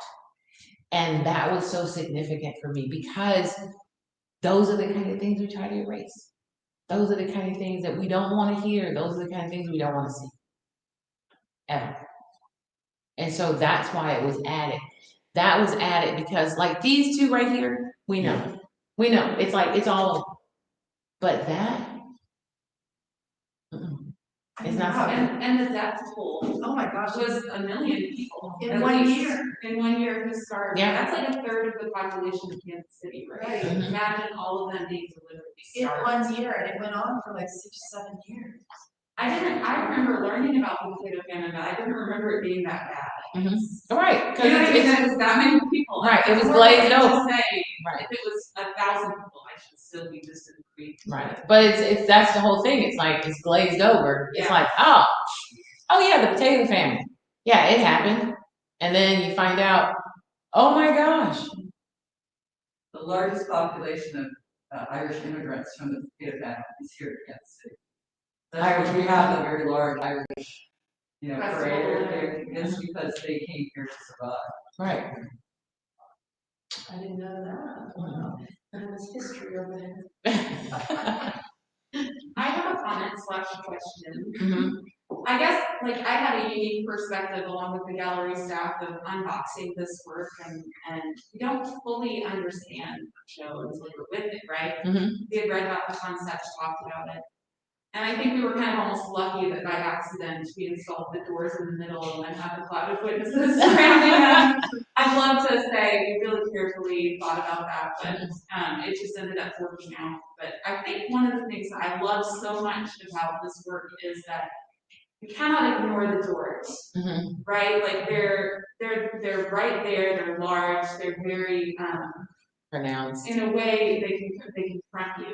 And that was so significant for me, because those are the kind of things we try to erase. Those are the kind of things that we don't want to hear. Those are the kind of things we don't want to see. Ever. And so that's why it was added. That was added because, like, these two right here, we know. Yeah. We know. It's like, it's all, but that, it's not something. And the death toll Oh my gosh. was 1 million people. In at 1 least. year. In 1 year, who starved. Yeah. That's like 1/3 of the population of Kansas City, right? Mhm. Imagine all of them being deliberately In starved. 1 year, and it went on for like 6 or 7 years. I remember learning about the potato famine, but I didn't remember it being that bad. Mhm. Right, because You know what I mean? it's It was that many people. Right, it was It's glazed hard to over. say, Right. if it was 1,000 people, I should still be disagreeing. right. But it's that's the whole thing. It's like it's glazed over. It's Yeah. like, oh yeah, the potato famine. Yeah, it happened. And then you find out, oh my gosh. The largest population of Irish immigrants from the potato famine is here in Kansas City. That's why we have a very large Irish, parade. It's because they came here to survive. Right. I didn't know that. Wow. There was history over there. I have a comment / question. Mhm. I guess, like, I had a unique perspective along with the gallery staff of unboxing this work, and you don't fully understand the show until you're with it, right? Mhm. We had read about the concept, talked about it. And I think we were kind of almost lucky that by accident we installed the doors in the middle and had the cloud of witnesses surrounding them. I'd love to say we really carefully thought about that, but it just ended up working out. But I think one of the things that I love so much about this work is that you cannot ignore the doors, Mhm. right? Like they're right there. They're large. They're very Pronounced. in a way they confront you.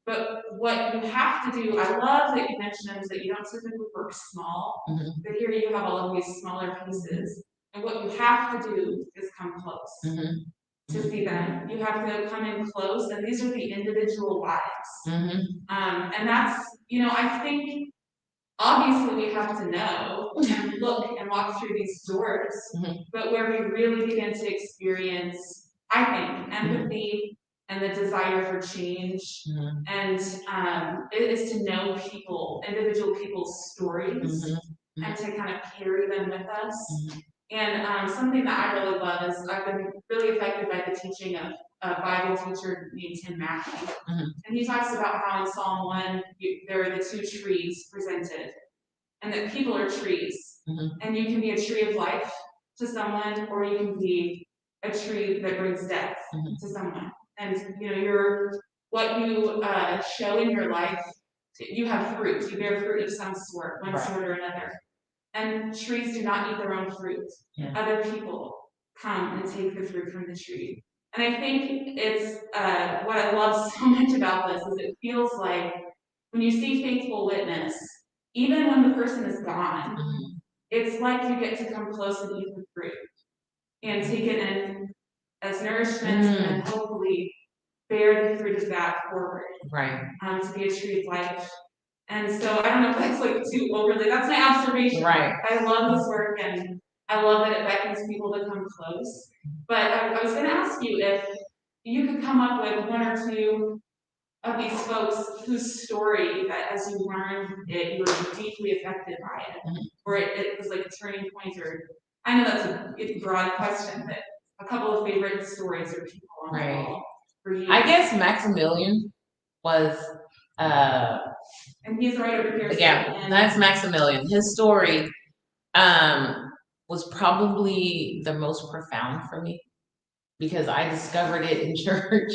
But what you have to do, I love that you mentioned that you don't typically work small, Mhm. but here you have all of these smaller pieces. And what you have to do is come close Mhm. to see them. You have to come in close, and these are the individual lives. Mhm. And that's, I think obviously we have to know and look and walk through these doors, Mhm. but where we really begin to experience, I think, empathy and the desire for change, Mhm. and it is to know individual people's stories, Mhm. and to kind of carry them with us. Mhm. And something that I really love is I've been really affected by the teaching of a Bible teacher named Tim Mackey. Mhm. And he talks about how in Psalm 1, there are the two trees presented, and that people are trees. Mhm. And you can be a tree of life to someone, or you can be a tree that brings death to someone. And what you show in your life, you have fruit. You bear fruit of some sort, one sort or another. And trees do not eat their own fruit. Yeah. Other people come and take the fruit from the tree. And I think it's what I love so much about this is it feels like when you see faithful witness, even when the person is gone, it's like you get to come close and eat the fruit and take it in as nourishment, and then hopefully bear the fruit of that forward. Right. To be a tree of life. And so I don't know if that's like too overly, that's my observation. Right. I love this work, and I love that it beckons people to come close. But I was gonna ask you if you could come up with one or two of these folks whose story, that as you learned it, you were deeply affected by it, or it was like a turning point, or I know that's a broad question, but a couple of favorite stories or people on the wall for you. I guess Maximilian was and he's right over here. yeah, that's Maximilian. His story was probably the most profound for me, because I discovered it in church.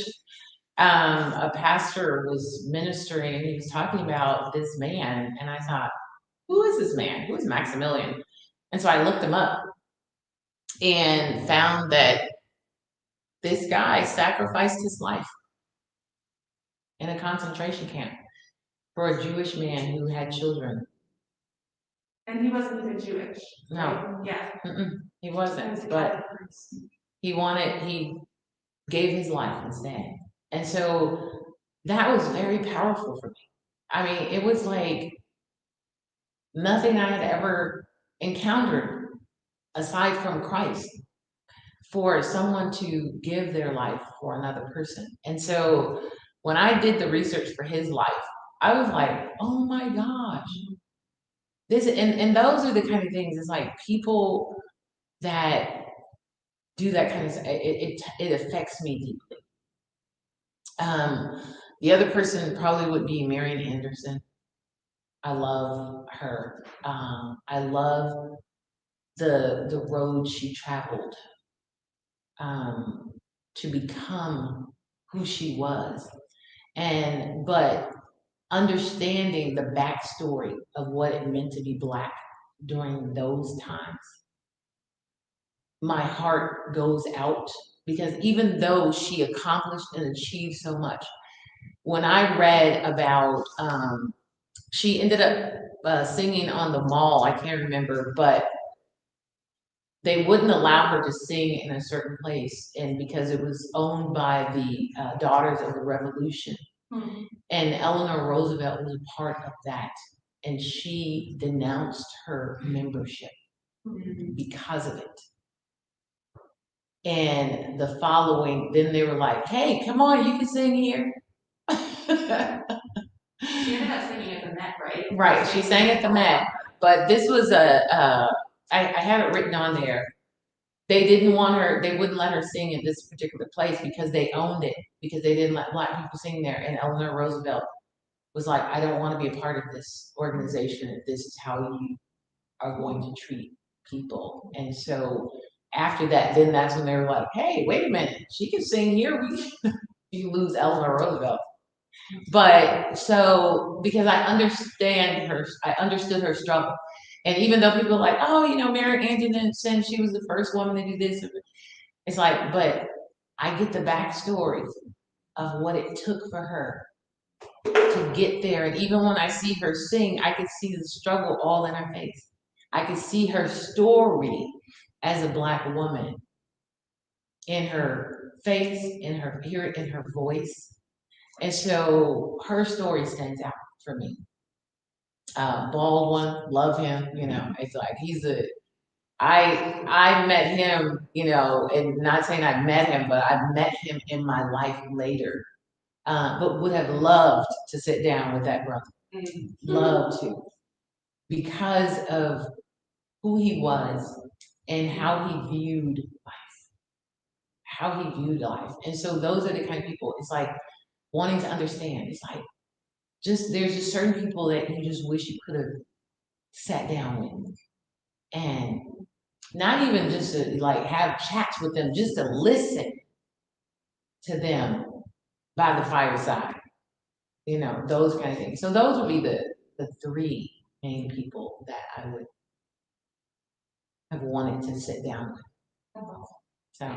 a pastor was ministering and he was talking about this man, and I thought, who is this man? Who is Maximilian? And so I looked him up and found that this guy sacrificed his life in a concentration camp for a Jewish man who had children. And he wasn't even Jewish. No. Right? Yeah. He He wasn't, was a but Catholic priest. he gave his life instead. And so that was very powerful for me. I mean, it was like nothing I had ever encountered aside from Christ for someone to give their life for another person. And so when I did the research for his life, I was like, oh my gosh. This and those are the kind of things, it's like people that do that kind of stuff, it affects me deeply. The other person probably would be Marian Anderson. I love her. I love the road she traveled to become who she was, but understanding the backstory of what it meant to be Black during those times. My heart goes out because even though she accomplished and achieved so much, when I read about, she ended up singing on the mall, I can't remember, but they wouldn't allow her to sing in a certain place, and because it was owned by the Daughters of the Revolution. And Eleanor Roosevelt was a part of that, and she denounced her membership because of it. And the following, then they were like, hey, come on, you can sing here. She ended up singing at the Met, right? Right, she sang at the Met, but this was I have it written on there. They didn't want her, they wouldn't let her sing at this particular place because they owned it, because they didn't let Black people sing there. And Eleanor Roosevelt was like, I don't want to be a part of this organization if this is how you are going to treat people. And so after that, then that's when they were like, hey, wait a minute, she can sing here. You lose Eleanor Roosevelt. But so, because I understood her struggle. And even though people are like, oh, you know, Mary Anderson, she was the first woman to do this. It's like, but I get the backstory of what it took for her to get there. And even when I see her sing, I could see the struggle all in her face. I could see her story as a Black woman in her face, hear it in her voice. And so her story stands out for me. Baldwin, love him, you know, it's like I met him, you know, and not saying I met him, but I met him in my life later. But would have loved to sit down with that brother. Love to. Because of who he was and how he viewed life. And so those are the kind of people, it's like wanting to understand. It's like, there's just certain people that you just wish you could have sat down with. And not even just to like have chats with them, just to listen to them by the fireside. You know, those kind of things. So those would be the three main people that I would have wanted to sit down with. So,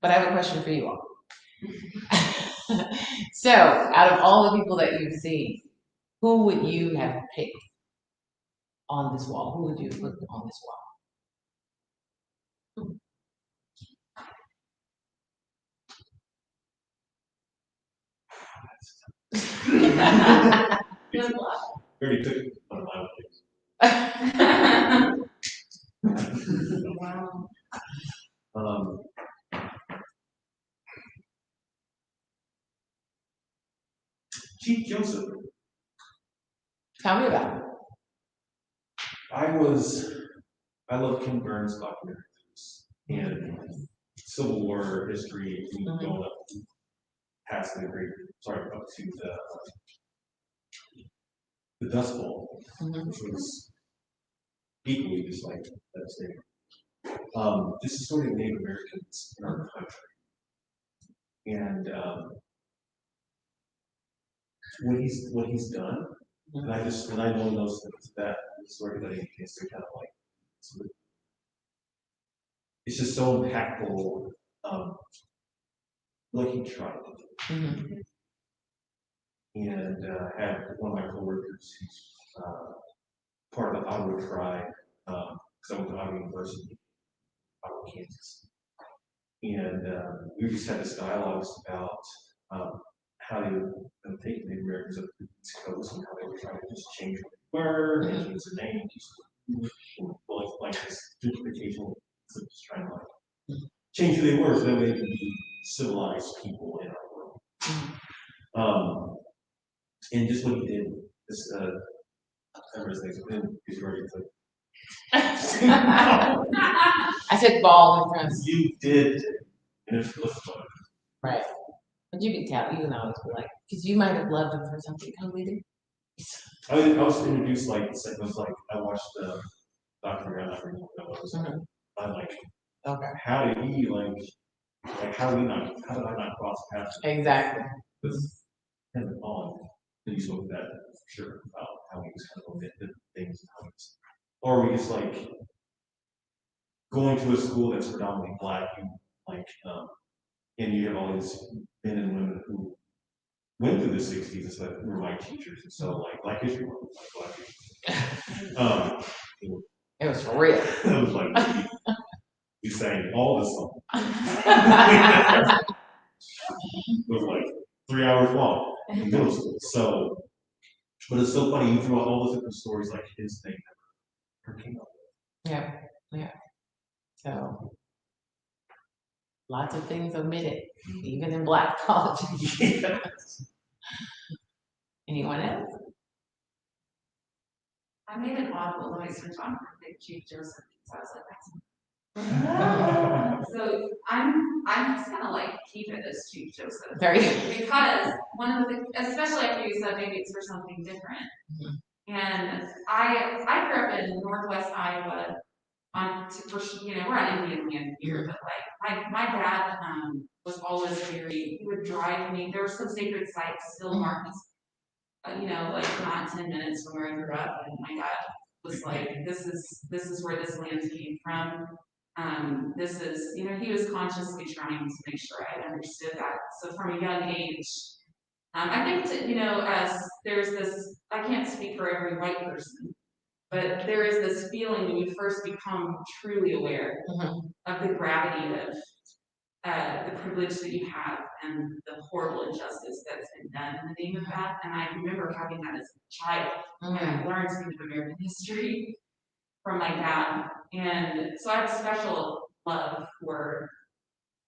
but I have a question for you all. So, out of all the people that you've seen, who would you have picked on this wall? Who would you put on this wall? Good luck. Already took one of my picks. Wow. Chief Joseph. Tell me about it. I love Ken Burns documentaries and Civil War history, going up past up to the Dust Bowl, which was equally just like devastating. This is sort of Native Americans in our country. And what he's done. And I know those things that story that he is kind of like, it's just so impactful, what he tried to do. Mhm. And had one of my coworkers who's part of the Ottawa tribe, because I went to Ottawa University, Ottawa, Kansas. And we just had this dialogue about how they were taking the Americans up to the East Coast and how they were trying to just change what they were, and change the name, like this gentrification, so just trying to like change who they were so that way they could be civilized people in our world. And just what he did, this everything with him is ready to. I said ball in front. You did, and it's fun. Right. But you can tell, you can always be like, because you might have loved him for something totally different. I was introduced like it was like I watched the documentary. I'm like, Okay. how did he how did I not cross paths? Exactly. This him on, and you spoke that for sure about how he was kind of omitted things and how he's, or we just like going to a school that's predominantly black, and you have all these men and women who went through the '60s and stuff who were my teachers, and so like Black History Month was like Black History. It was for real. It was like we sang all the songs. It was like 3 hours long in middle school. So, but it's so funny. You threw out all those different stories, like his thing never came up. Yeah, yeah. So, lots of things omitted, even in black colleges. Yes. Anyone else? I made an audible noise when John picked Chief Joseph, so I was like, that's. So I'm just gonna like keep it as Chief Joseph. Very. Because one of the, especially after you said maybe it's for something different. Mm-hmm. And I grew up in Northwest Iowa we're on Indian land here, but like my dad was always he would drive me, there were some sacred sites still marked, like not 10 minutes from where I grew up, and my dad was like, this is where this land came from. This is, he was consciously trying to make sure I understood that. So from a young age, I think, as there's this, I can't speak for every white person, but there is this feeling when you first become truly aware of the gravity of the privilege that you have and the horrible injustice that's been done in the name of that. And I remember having that as a child, and I learned Native American history from my dad. And so I have a special love for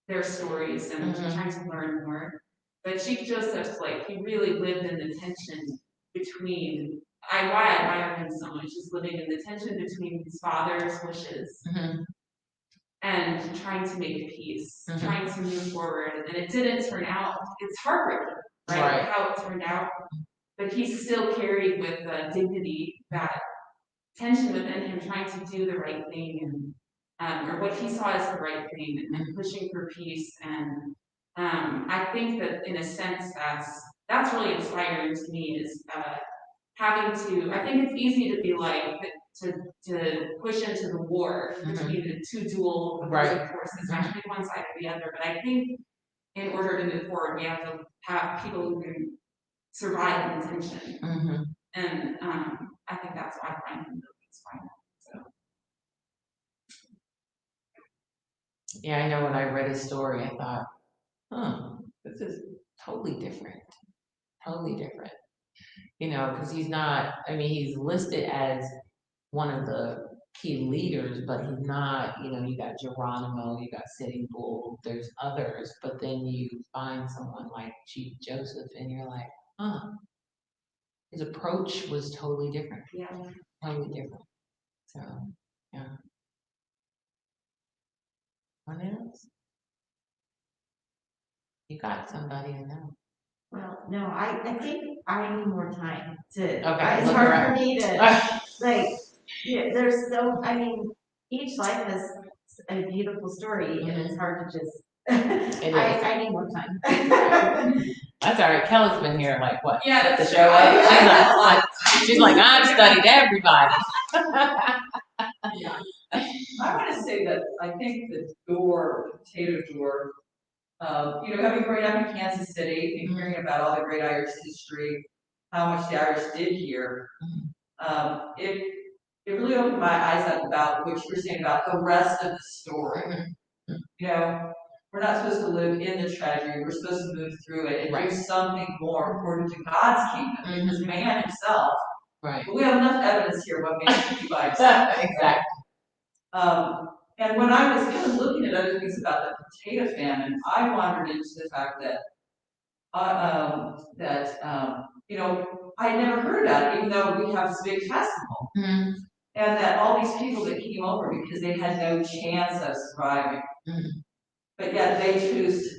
their stories and trying to learn more. But Chief Joseph's he really lived in the tension between, why I admire him so much is living in the tension between his father's wishes and trying to make peace, trying to move forward. And it didn't turn out, it's heartbreaking, right? How it turned out. But he still carried with dignity that tension within him, trying to do the right thing or what he saw as the right thing and pushing for peace. And I think that in a sense that's really inspiring to me is having to, I think it's easy to be to push into the war between the two dual opposing forces, actually one side or the other. But I think in order to move forward, we have to have people who can survive the tension. And I think that's why I find him really inspiring. So. Yeah, I know when I read his story, I thought, this is totally different. Totally different. Because he's not, he's listed as one of the key leaders, but he's not, you got Geronimo, you got Sitting Bull, there's others, but then you find someone like Chief Joseph and you're like, his approach was totally different. Yeah. Totally different. So, yeah. What else? You got somebody in there. Well, no, I think I need more time to, Okay, it's hard for me to, there's each life has a beautiful story and it's hard to just, I need more time. That's sorry, Kelly's been here like what? Yeah, Set the that's show up. right. She's like, I've studied everybody. Yeah. I want to say that I think the door, potato door, having grown up in Kansas City and hearing about all the great Irish history, how much the Irish did here, it really opened my eyes up about what you were saying about the rest of the story. We're not supposed to live in the tragedy. We're supposed to move through it and do something more according to God's kingdom, because man himself. Right. But we have enough evidence here what man can do by himself. Exactly. And when I was kind of looking at other things about the potato famine, I wandered into the fact that I never heard about it, even though we have this big festival, and that all these people that came over because they had no chance of surviving, but yet they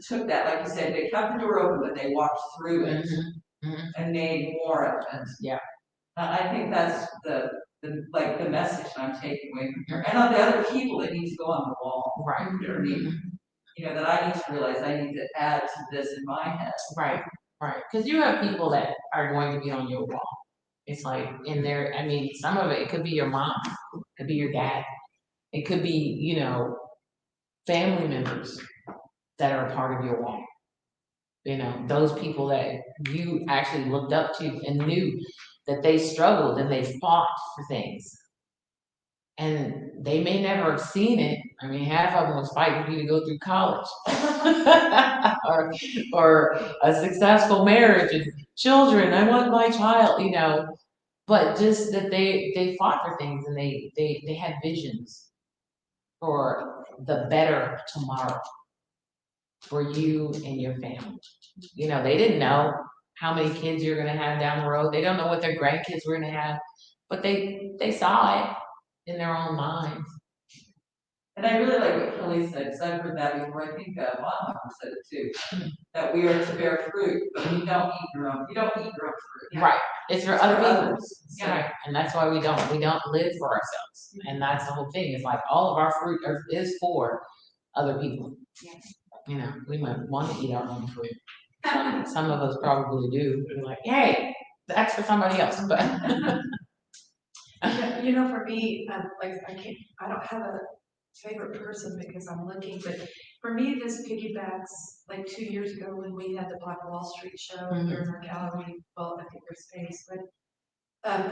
took that, like you said, they kept the door open, but they walked through it and made more of it. Yeah. I think that's the message I'm taking away from here, and on the other people that need to go on the wall, Right. That I need to realize I need to add to this in my head. Right. Right. Because you have people that are going to be on your wall. It's like in there. I mean, some of it could be your mom, it could be your dad, it could be family members that are a part of your wall. Those people that you actually looked up to and knew that they struggled and they fought for things. And they may never have seen it. I mean, half of them was fighting for you to go through college or a successful marriage and children. I want my child, but just that they fought for things and they had visions for the better tomorrow for you and your family. They didn't know how many kids you're going to have down the road. They don't know what their grandkids were going to have, but they saw it in their own minds. And I really like what Kelly said, because I've heard that before. I think Bonhoeffer said it too, that we are to bear fruit, but we don't eat your own. You don't eat your own fruit. Right. It's for other people. Others. So, Right. And that's why we don't live for ourselves. And that's the whole thing. It's like all of our fruit is for other people. We might want to eat our own fruit. Some of us probably do. We're like, hey, that's for somebody else. But for me, I don't have a favorite person because I'm looking, but for me, this piggybacks like 2 years ago when we had the Black Wall Street show here in our gallery, well, I think there's space, but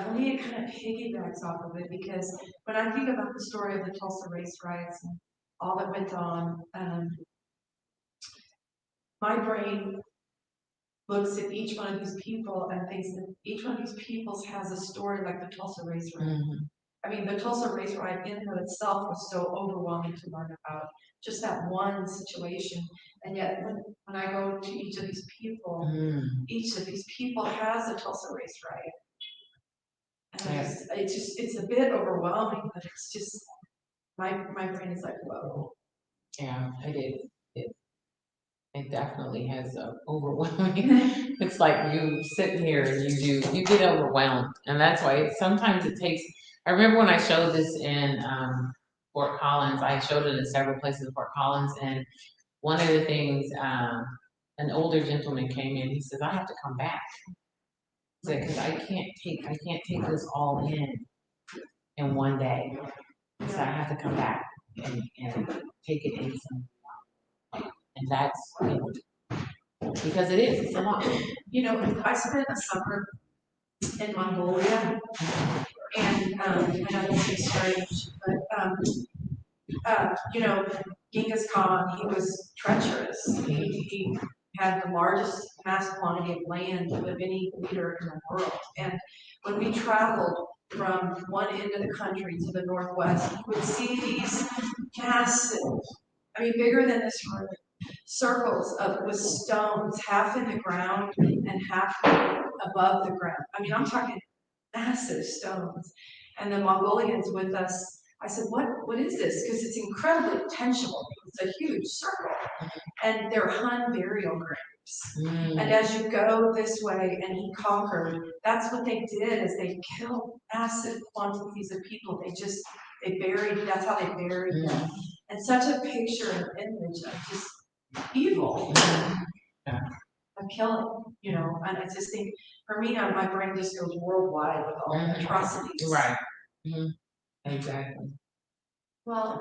for me, it kind of piggybacks off of it because when I think about the story of the Tulsa race riots and all that went on, my brain looks at each one of these people and thinks that each one of these peoples has a story like the Tulsa race riot. I mean, the Tulsa race riot in and of itself was so overwhelming to learn about just that one situation. And yet when I go to each of these people has a Tulsa race riot. And it's a bit overwhelming, but it's just, my brain is like, whoa. Yeah, it is. It definitely has overwhelming. It's like you sitting here and you get overwhelmed, and that's why sometimes it takes. I remember when I showed this in Fort Collins. I showed it in several places in Fort Collins, and one of the things, an older gentleman came in. He says, "I have to come back," because I can't take this all in one day. So I have to come back and take it in some. And that's because it's a lot. I spent a summer in Mongolia, and I know this is strange, but Genghis Khan, he was treacherous. He had the largest mass quantity of land of any leader in the world. And when we traveled from one end of the country to the northwest, you would see these massive, bigger than this room, circles with stones, half in the ground and half above the ground. I'm talking massive stones. And the Mongolians with us, I said, what is this? Because it's incredibly intentional. It's a huge circle. And they're Han burial graves. And as you go this way and he conquered, that's what they did, is they killed massive quantities of people. They buried, that's how they buried them. And such a picture and image of just evil, of killing. and I just think, for me, my brain just goes worldwide with all the atrocities. Right. Exactly. Well,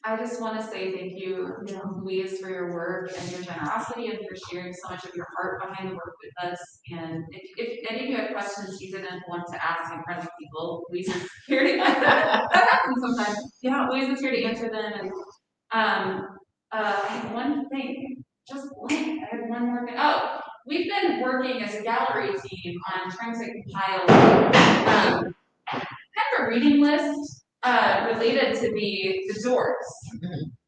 I just want to say thank you, Louise, for your work and your generosity and for sharing so much of your heart behind the work with us. And if any of you have questions you didn't want to ask in front of people, Louise is here to that happens sometimes. Yeah, Louise is here to answer them. And I have one thing, just blank. I have one more thing. Oh, we've been working as a gallery team on trying to compile kind of a reading list related to the Doors.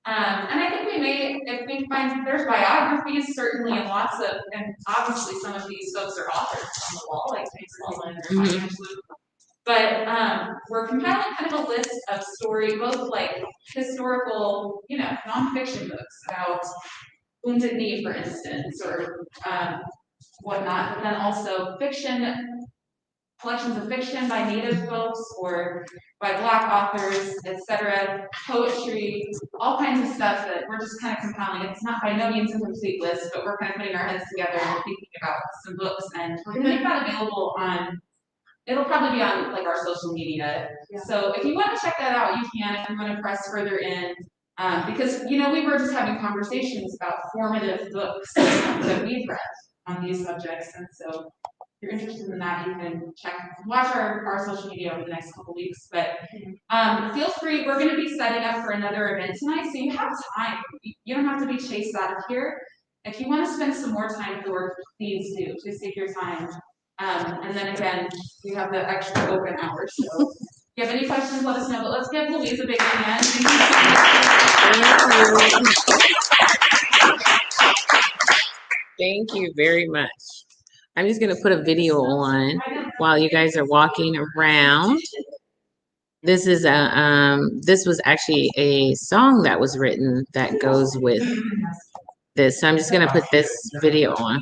And I think we may, if we find there's biographies, certainly, and lots of, and obviously some of these folks are authors on the wall, like James Baldwin or but we're compiling kind of a list of story, both like historical, nonfiction books about Wounded Knee, for instance, or whatnot, but then also collections of fiction by Native folks or by Black authors, etc., poetry, all kinds of stuff that we're just kind of compiling. It's not by no means a complete list, but we're kind of putting our heads together and thinking about some books, and we're going to make that available on. It'll probably be on like our social media. Yeah. So if you want to check that out, you can. If you want to press further in, because we were just having conversations about formative books that we've read on these subjects, and so. If you're interested in that, you can watch our social media over the next couple weeks. But feel free, we're going to be setting up for another event tonight, so you have time. You don't have to be chased out of here. If you want to spend some more time at the work, please do. Please take your time. And then again, we have the extra open hours. So if you have any questions, let us know. But let's give Louise a big hand. Thank you very much. I'm just going to put a video on while you guys are walking around. This is this was actually a song that was written that goes with this. So I'm just going to put this video on.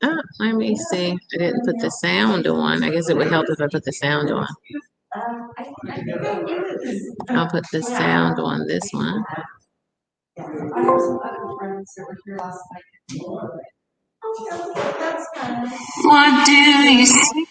Oh, let me see. I didn't put the sound on. I guess it would help if I put the sound on. I'll put the sound on this one. I have some other friends that were here last night. That's fun. What do you see?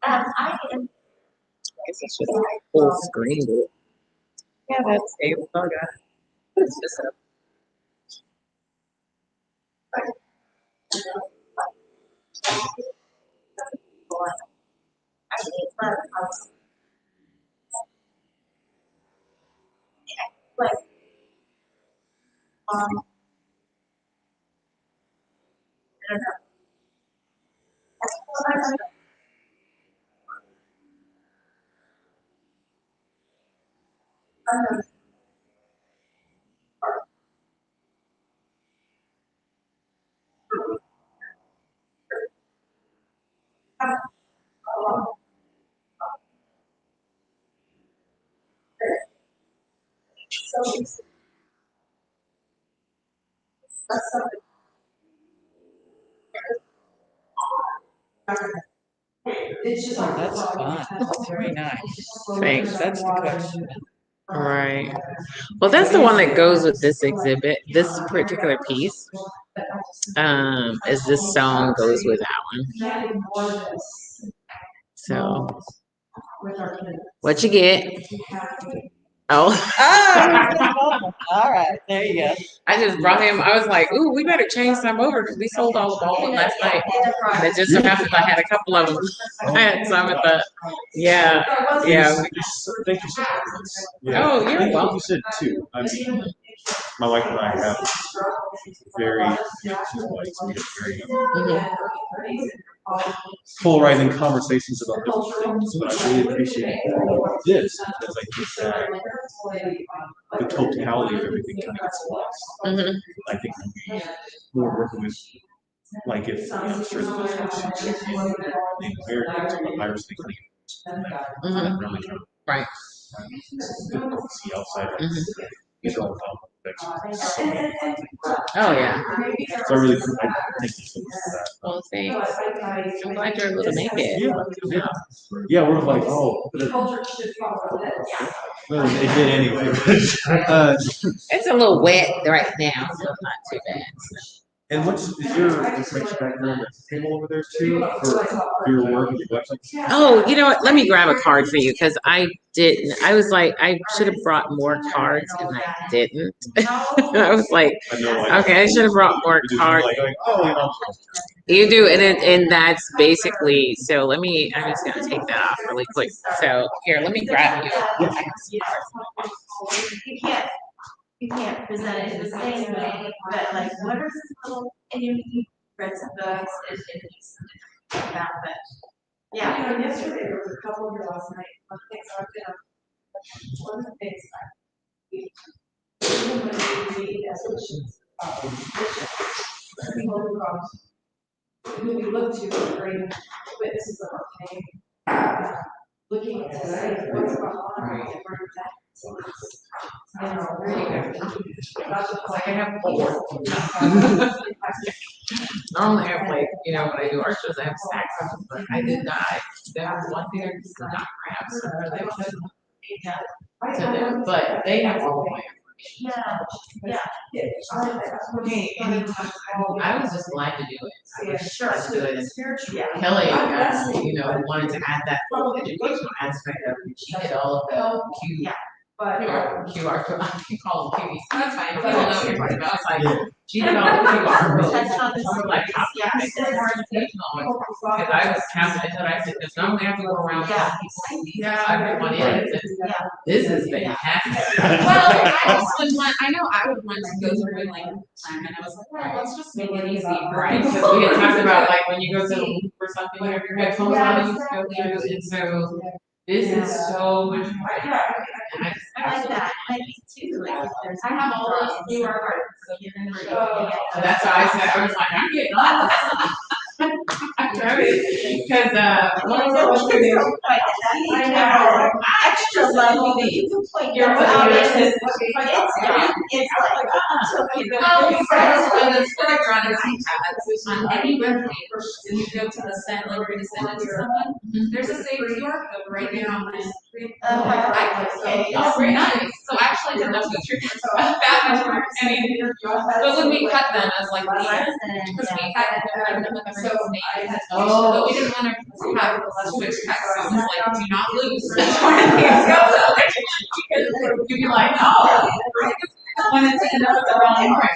I guess I should have full screened it. Yeah, that's a bug. It's just a. Oh, that's fun. That's very nice. Thanks. That's the question. All right. Well, that's the one that goes with this exhibit. This particular piece, is this song goes with that one. So, what you get? Oh. All right, there you go. I just brought him. I was like, "Ooh, we better change some over because we sold all the baldwin last night." And it just so happened I had a couple of them. I had some at the, yeah. Thank you so much. Oh, you're I think welcome. you said too. I mean, my wife and I have very, she's white, so we have very polarizing conversations about different things, but I really appreciate this because I think that the totality of everything kind of gets lost. Mhm. I think we're working with, like, if, I'm sure the Americans or the Irish speak Mhm. really kind of Right. difficult to see outside of these are all complex. Oh yeah. So I really thank you so much for that. Well, thanks. I'm glad you're able to make it. Yeah, we're like, oh, well, it did anyway. It's a little wet right now, so not too bad. And what's is your information back there on the table over there too for your work and your website? Oh, you know what? Let me grab a card for you because I didn't. I was like, I should have brought more cards and I didn't. I was like, okay, I should have brought more cards. Oh, you know. You do, and that's basically. So let me. I'm just gonna take that off really quick. So here, let me grab you. You can't present it the same way, but like, what are some little, and you read some books, and it's about that. Yeah. You know, yesterday there was a couple here last night. One of the things I've been, one of the things even when we read as bishops, who we look to for great witnesses of our faith, looking at the same, what's going on, and where is that? You know, really good. Like I have 4. Normally I have like, you know, when I do art shows, I have stacks of them, but I did not. That was one thing I did not grab, so they wasn't to them, but they have all my information. Yeah. Hey, anytime. I was just glad to do it. I was Sure. glad to do it. And Kelly, you know, wanted to add that whole educational aspect of it. She did all of the QR, I can call them QVC. That's fine. People know what you're talking about. It's like, she did all the QR codes. Like, yeah, I did more educational ones. Because I was counting it, and I said, there's not only have to go around telling people, everyone is. This is fantastic. Well, I know I would want to go through and like, time, and I was like, well, let's just make it easy. Right, because we had talked about like when you go to the loop or something, you have your headphones on and you go through, and so this is so much more. I like that. I think too, like, if there's. I have all those QR cards, so you can read. So that's why I said, I was like, I'm getting on this. Because, one of the ones we do. I know. Extra level. You can point your out. It's like, And the sticker on his iPad, on any web page, and you go to the send, like, you're gonna send it to someone, there's a save QR code right there on this. Okay. Oh, very nice. So actually, they're not too tricky. That much, I mean, but when we cut them as like, because we had them with everyone's name. But we didn't want to have switch text, so it's like, do not lose. You'd be like, oh. When it's in the wrong part.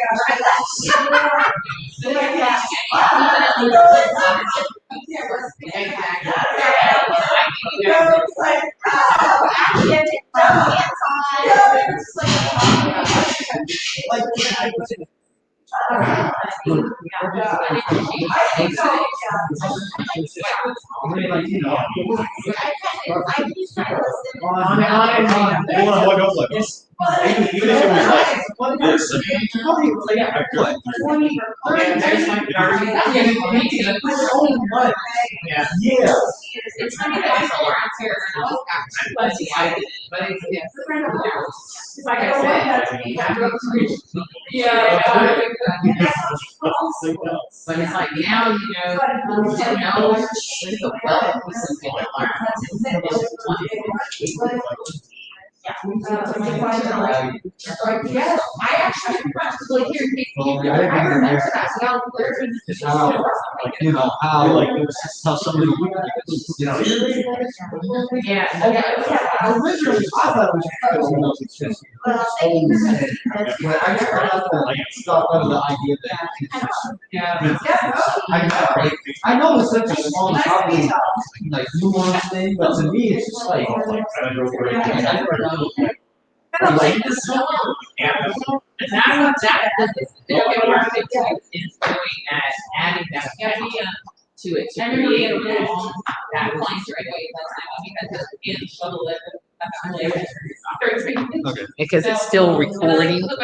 Even if it was like this, I mean, yeah. It's funny that it's all around here. But it's, like I said, but it's like now, you know, there's a wealth of people to learn. Yes, I actually like here, I remember that young clergyman. It's how, like, you know, how somebody, you know. Yeah. Originally, I thought it was because it was expensive. When I got out there, like, got under the idea that it's just, I know it's such a small, probably, like, nuanced thing, but to me, it's just like, I never know. Like, That's what that is doing at adding that idea to it to create that place right away. Because you can't shovel it. Okay. Because it's still recording. So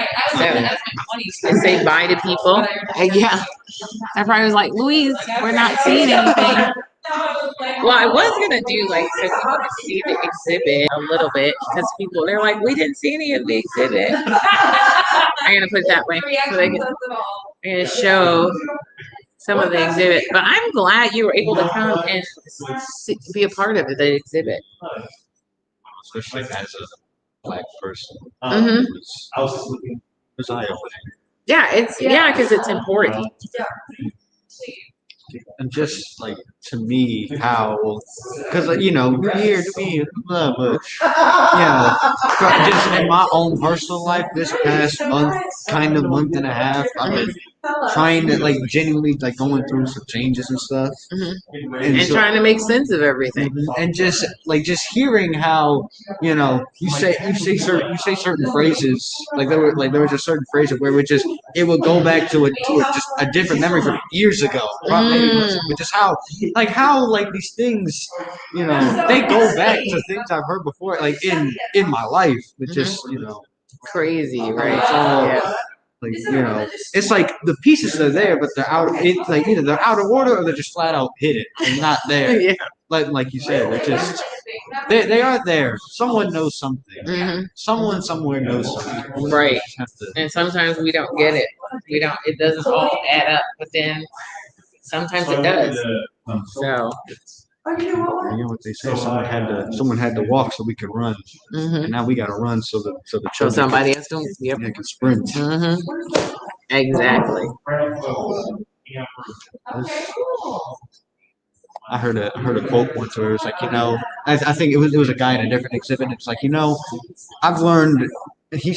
I say bye to people. Yeah. I probably was like, Louise, we're not seeing anything. Well, I was gonna do like so people could see the exhibit a little bit because people they're like, we didn't see any of the exhibit. I'm gonna put it that way so they can. I'm gonna show some of the exhibit, but I'm glad you were able to come and be a part of the exhibit. Especially as a Black person. Mhm. I was just looking. It was eye-opening. Yeah, because it's important. And just like to me, how, because like, you know, we're here to be, blah, but yeah, just in my own personal life, this past month and a half, I've been trying to like genuinely like going through some changes and stuff, And so, trying to make sense of everything. and just hearing how, you know, you say certain phrases, like there were just certain phrases where it would go back to just a different memory from years ago, probably, but just how these things, you know, they go back to things I've heard before, like in my life, but just, you know, Crazy, right? it's all, Yeah. like, you know, it's like the pieces are there, but they're out. It's like either they're out of order or they're just flat out hidden and not there. Yeah. Like you said, they're just they are there. Someone knows something. Someone somewhere knows something. Right. Have to, And sometimes we don't get it. It doesn't all add up, but then sometimes it does. So. you know what they say? Someone had to walk so we could run, and now we got to run so the So children somebody else don't. Yep. can sprint. Exactly. I heard a quote once where it was like, you know, I think it was a guy in a different exhibit. It's like, you know, I've learned. He